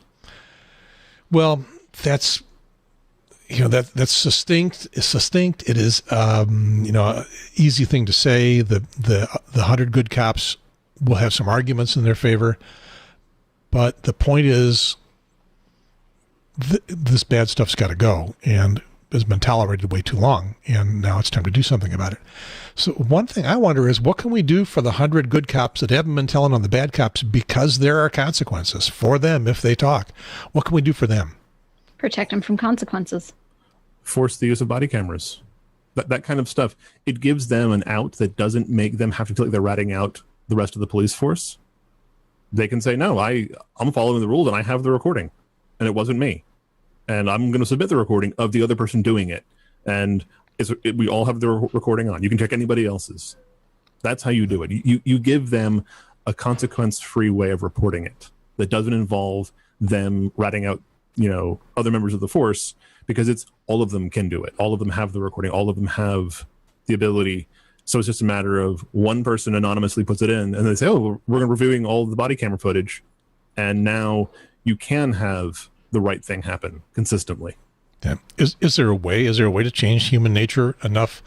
Well, that's that's succinct. It is easy thing to say. The 100 good cops will have some arguments in their favor, but the point is this bad stuff's got to go and has been tolerated way too long, and now it's time to do something about it. So one thing I wonder is, what can we do for the 100 good cops that haven't been telling on the bad cops, because there are consequences for them if they talk? What can we do for them? Protect them from consequences. Force the use of body cameras. That kind of stuff. It gives them an out that doesn't make them have to feel like they're ratting out the rest of the police force. They can say, no, I'm following the rules and I have the recording, and it wasn't me. And I'm going to submit the recording of the other person doing it. And we all have the recording on. You can check anybody else's. That's how you do it. You give them a consequence-free way of reporting it that doesn't involve them ratting out, other members of the force, because it's all of them can do it. All of them have the recording. All of them have the ability. So it's just a matter of one person anonymously puts it in, and they say, "Oh, we're reviewing all the body camera footage," and now you can have the right thing happen consistently. Yeah. Is there a way? Is there a way to change human nature enough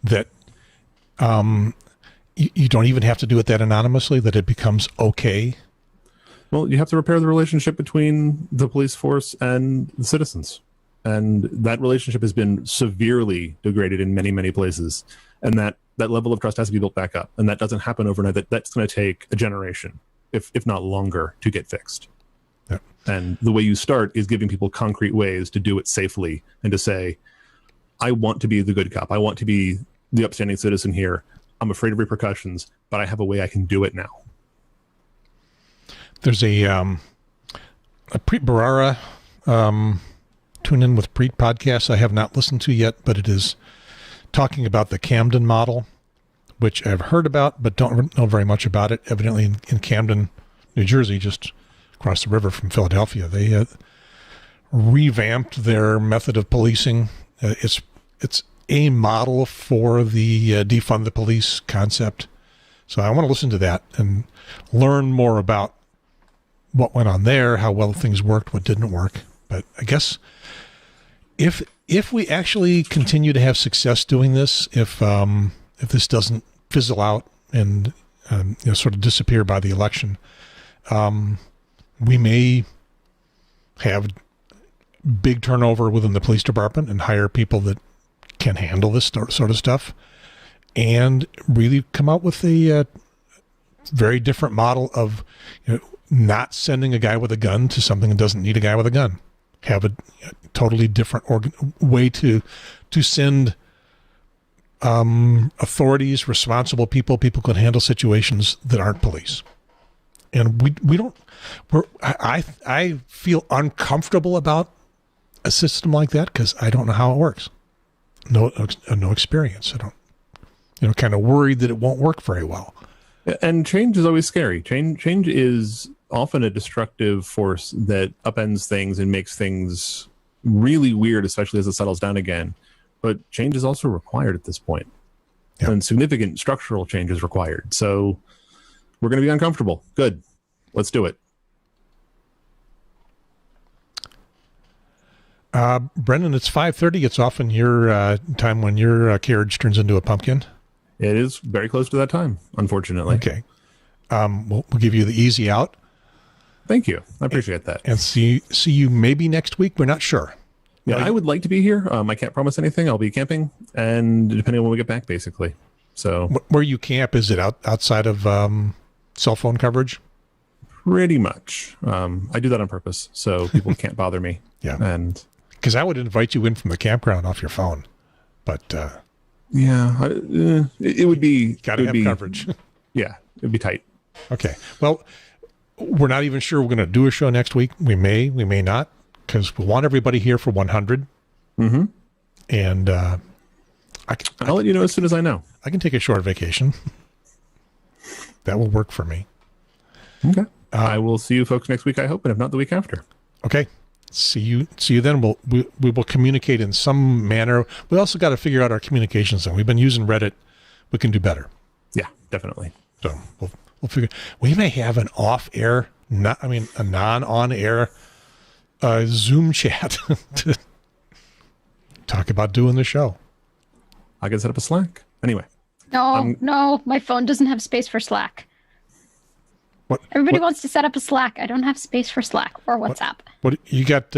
that you don't even have to do it that anonymously, that it becomes okay? Well, you have to repair the relationship between the police force and the citizens. And that relationship has been severely degraded in many, many places. And that level of trust has to be built back up. And that doesn't happen overnight. That's going to take a generation, if not longer, to get fixed. Yeah. And the way you start is giving people concrete ways to do it safely and to say, I want to be the good cop. I want to be the upstanding citizen here. I'm afraid of repercussions, but I have a way I can do it now. There's a Preet Bharara Tune In with Preet podcast I have not listened to yet, but it is talking about the Camden model, which I've heard about but don't know very much about it. Evidently in Camden, New Jersey, just across the river from Philadelphia, they revamped their method of policing. It's a model for the defund the police concept. So I want to listen to that and learn more about what went on there, how well things worked, what didn't work. But I guess if we actually continue to have success doing this, if this doesn't fizzle out and sort of disappear by the election, we may have big turnover within the police department and hire people that can handle this sort of stuff, and really come out with a very different model of not sending a guy with a gun to something that doesn't need a guy with a gun. Have a totally different way to send authorities, responsible people can handle situations that aren't police. And I feel uncomfortable about a system like that because I don't know how it works. No experience. I don't, kind of worried that it won't work very well. And change is always scary. Change is often a destructive force that upends things and makes things really weird, especially as it settles down again. But change is also required at this point. Yeah. And significant structural change is required. So we're going to be uncomfortable. Good. Let's do it. Brendan, it's 5:30. It's often your time when your carriage turns into a pumpkin. It is very close to that time, unfortunately. Okay. We'll give you the easy out. Thank you. I appreciate that. And see you maybe next week. We're not sure. Yeah, I would like to be here. I can't promise anything. I'll be camping, and depending on when we get back, basically. So where you camp, is it outside of cell phone coverage? Pretty much. I do that on purpose so people can't bother me. Yeah. And because I would invite you in from the campground off your phone, but it would be coverage. Yeah, it'd be tight. Okay. Well, we're not even sure we're going to do a show next week. We may not, because we want everybody here for 100. Mm-hmm. And I'll let you know as soon as I know. I can take a short vacation. That will work for me. Okay. I will see you folks next week, I hope, and if not, the week after. Okay. See you then. We will communicate in some manner. We also got to figure out our communications zone. We've been using Reddit. We can do better. Yeah, definitely. So we'll figure. We may have an off-air, a non-on-air Zoom chat to talk about doing the show. I can set up a Slack. Anyway. No, my phone doesn't have space for Slack. Everybody wants to set up a Slack. I don't have space for Slack or WhatsApp. What you got?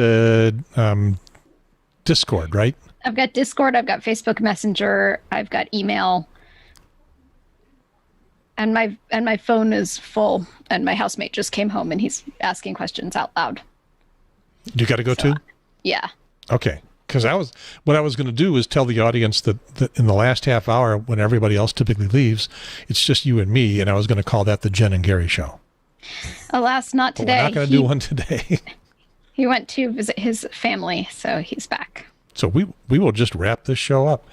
Discord, right? I've got Discord. I've got Facebook Messenger. I've got email. And my phone is full. And my housemate just came home and he's asking questions out loud. You got to go too? Yeah. Okay. Because what I was going to do is tell the audience that in the last half hour, when everybody else typically leaves, it's just you and me, and I was going to call that the Jen and Gary show. Alas, not today. We're not going to do one today. He went to visit his family, so he's back. So we will just wrap this show up.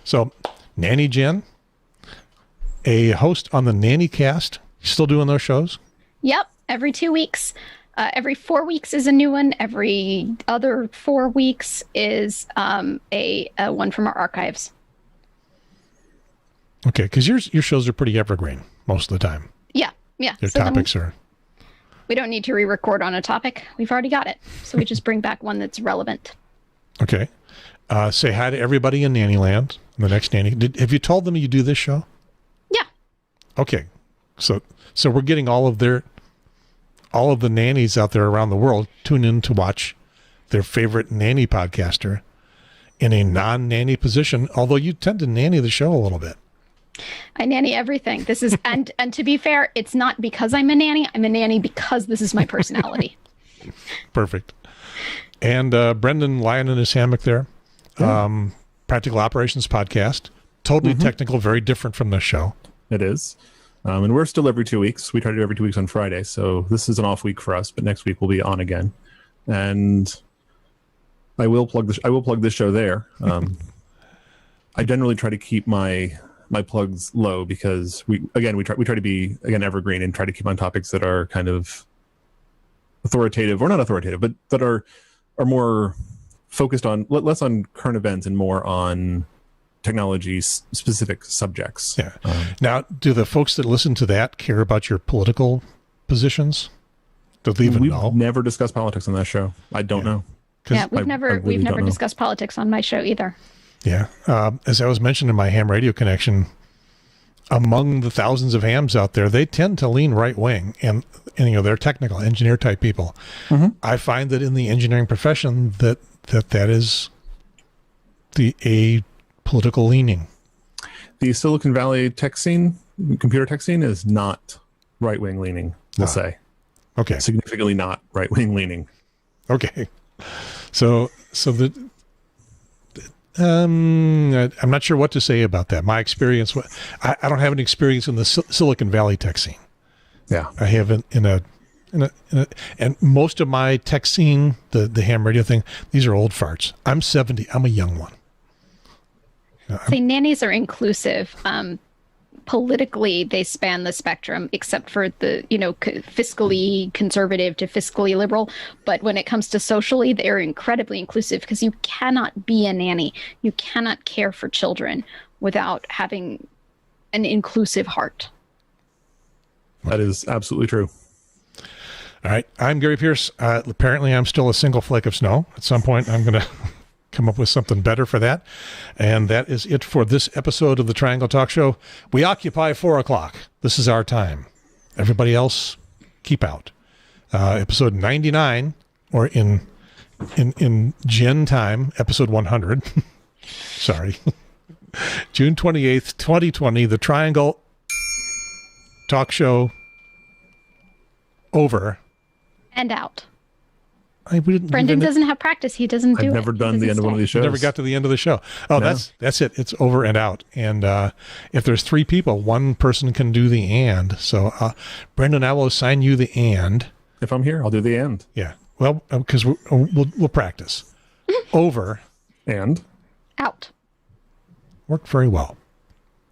So, Nanny Jen, a host on the Nanny Cast. Still doing those shows? Yep, every 2 weeks. Every 4 weeks is a new one. Every other 4 weeks is a one from our archives. Okay, because your shows are pretty evergreen most of the time. Yeah. Your topics are... We don't need to re-record on a topic. We've already got it. So we just bring back one that's relevant. Okay. Say hi to everybody in Nannyland. The next nanny. Have you told them you do this show? Yeah. Okay. So we're getting all of the nannies out there around the world tune in to watch their favorite nanny podcaster in a non-nanny position, although you tend to nanny the show a little bit. I nanny everything. This is and to be fair, it's not because I'm a nanny. I'm a nanny because this is my personality. Perfect. And Brendan lying in his hammock there. Yeah. Practical Operations Podcast. Totally technical, very different from this show. It is. And we're still every 2 weeks. We try to do every 2 weeks on Friday. So this is an off week for us, but next week we'll be on again. And I will plug this show there. I generally try to keep my plugs low because we try to be evergreen and try to keep on topics that are kind of authoritative, or not authoritative, but that are more focused on less on current events and more on technology specific subjects. Yeah. Now, do the folks that listen to that care about your political positions? Do they even know? We've never discussed politics on that show. I don't know. Yeah, we've never discussed politics on my show either. Yeah. As I was mentioning in my ham radio connection, among the thousands of hams out there, they tend to lean right wing, and they're technical engineer type people. I find that in the engineering profession that is a political leaning. The Silicon Valley tech scene, computer tech scene, is not right wing leaning. We'll say. Okay. Significantly not right wing leaning. Okay. So I'm not sure what to say about that. My experience, I don't have any experience in the Silicon Valley tech scene. Yeah, I have and most of my tech scene, the ham radio thing, these are old farts. I'm 70. I'm a young one. Say nannies are inclusive. Politically, they span the spectrum, except for the fiscally conservative to fiscally liberal. But when it comes to socially, they're incredibly inclusive because you cannot be a nanny. You cannot care for children without having an inclusive heart. That is absolutely true. All right. I'm Gary Pierce. Apparently, I'm still a single flake of snow. At some point, I'm going to come up with something better for that. And that is it for this episode of the Triangle Talk Show. We occupy 4 o'clock. This is our time. Everybody else, keep out. Episode 99, or in Gen time, episode 100. Sorry. June 28th, 2020, the Triangle Talk Show over. And out. Brendan doesn't have practice. He doesn't do it. I've never done the end of one of these shows. Never got to the end of the show. Oh, no. That's it. It's over and out. And if there's 3 people, one person can do the and. So, Brendan, I will assign you the and. If I'm here, I'll do the and. Yeah. Well, because we'll practice. Over. And. Out. Worked very well.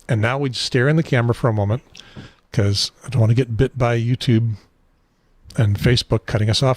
And now we stare in the camera for a moment because I don't want to get bit by YouTube and Facebook cutting us off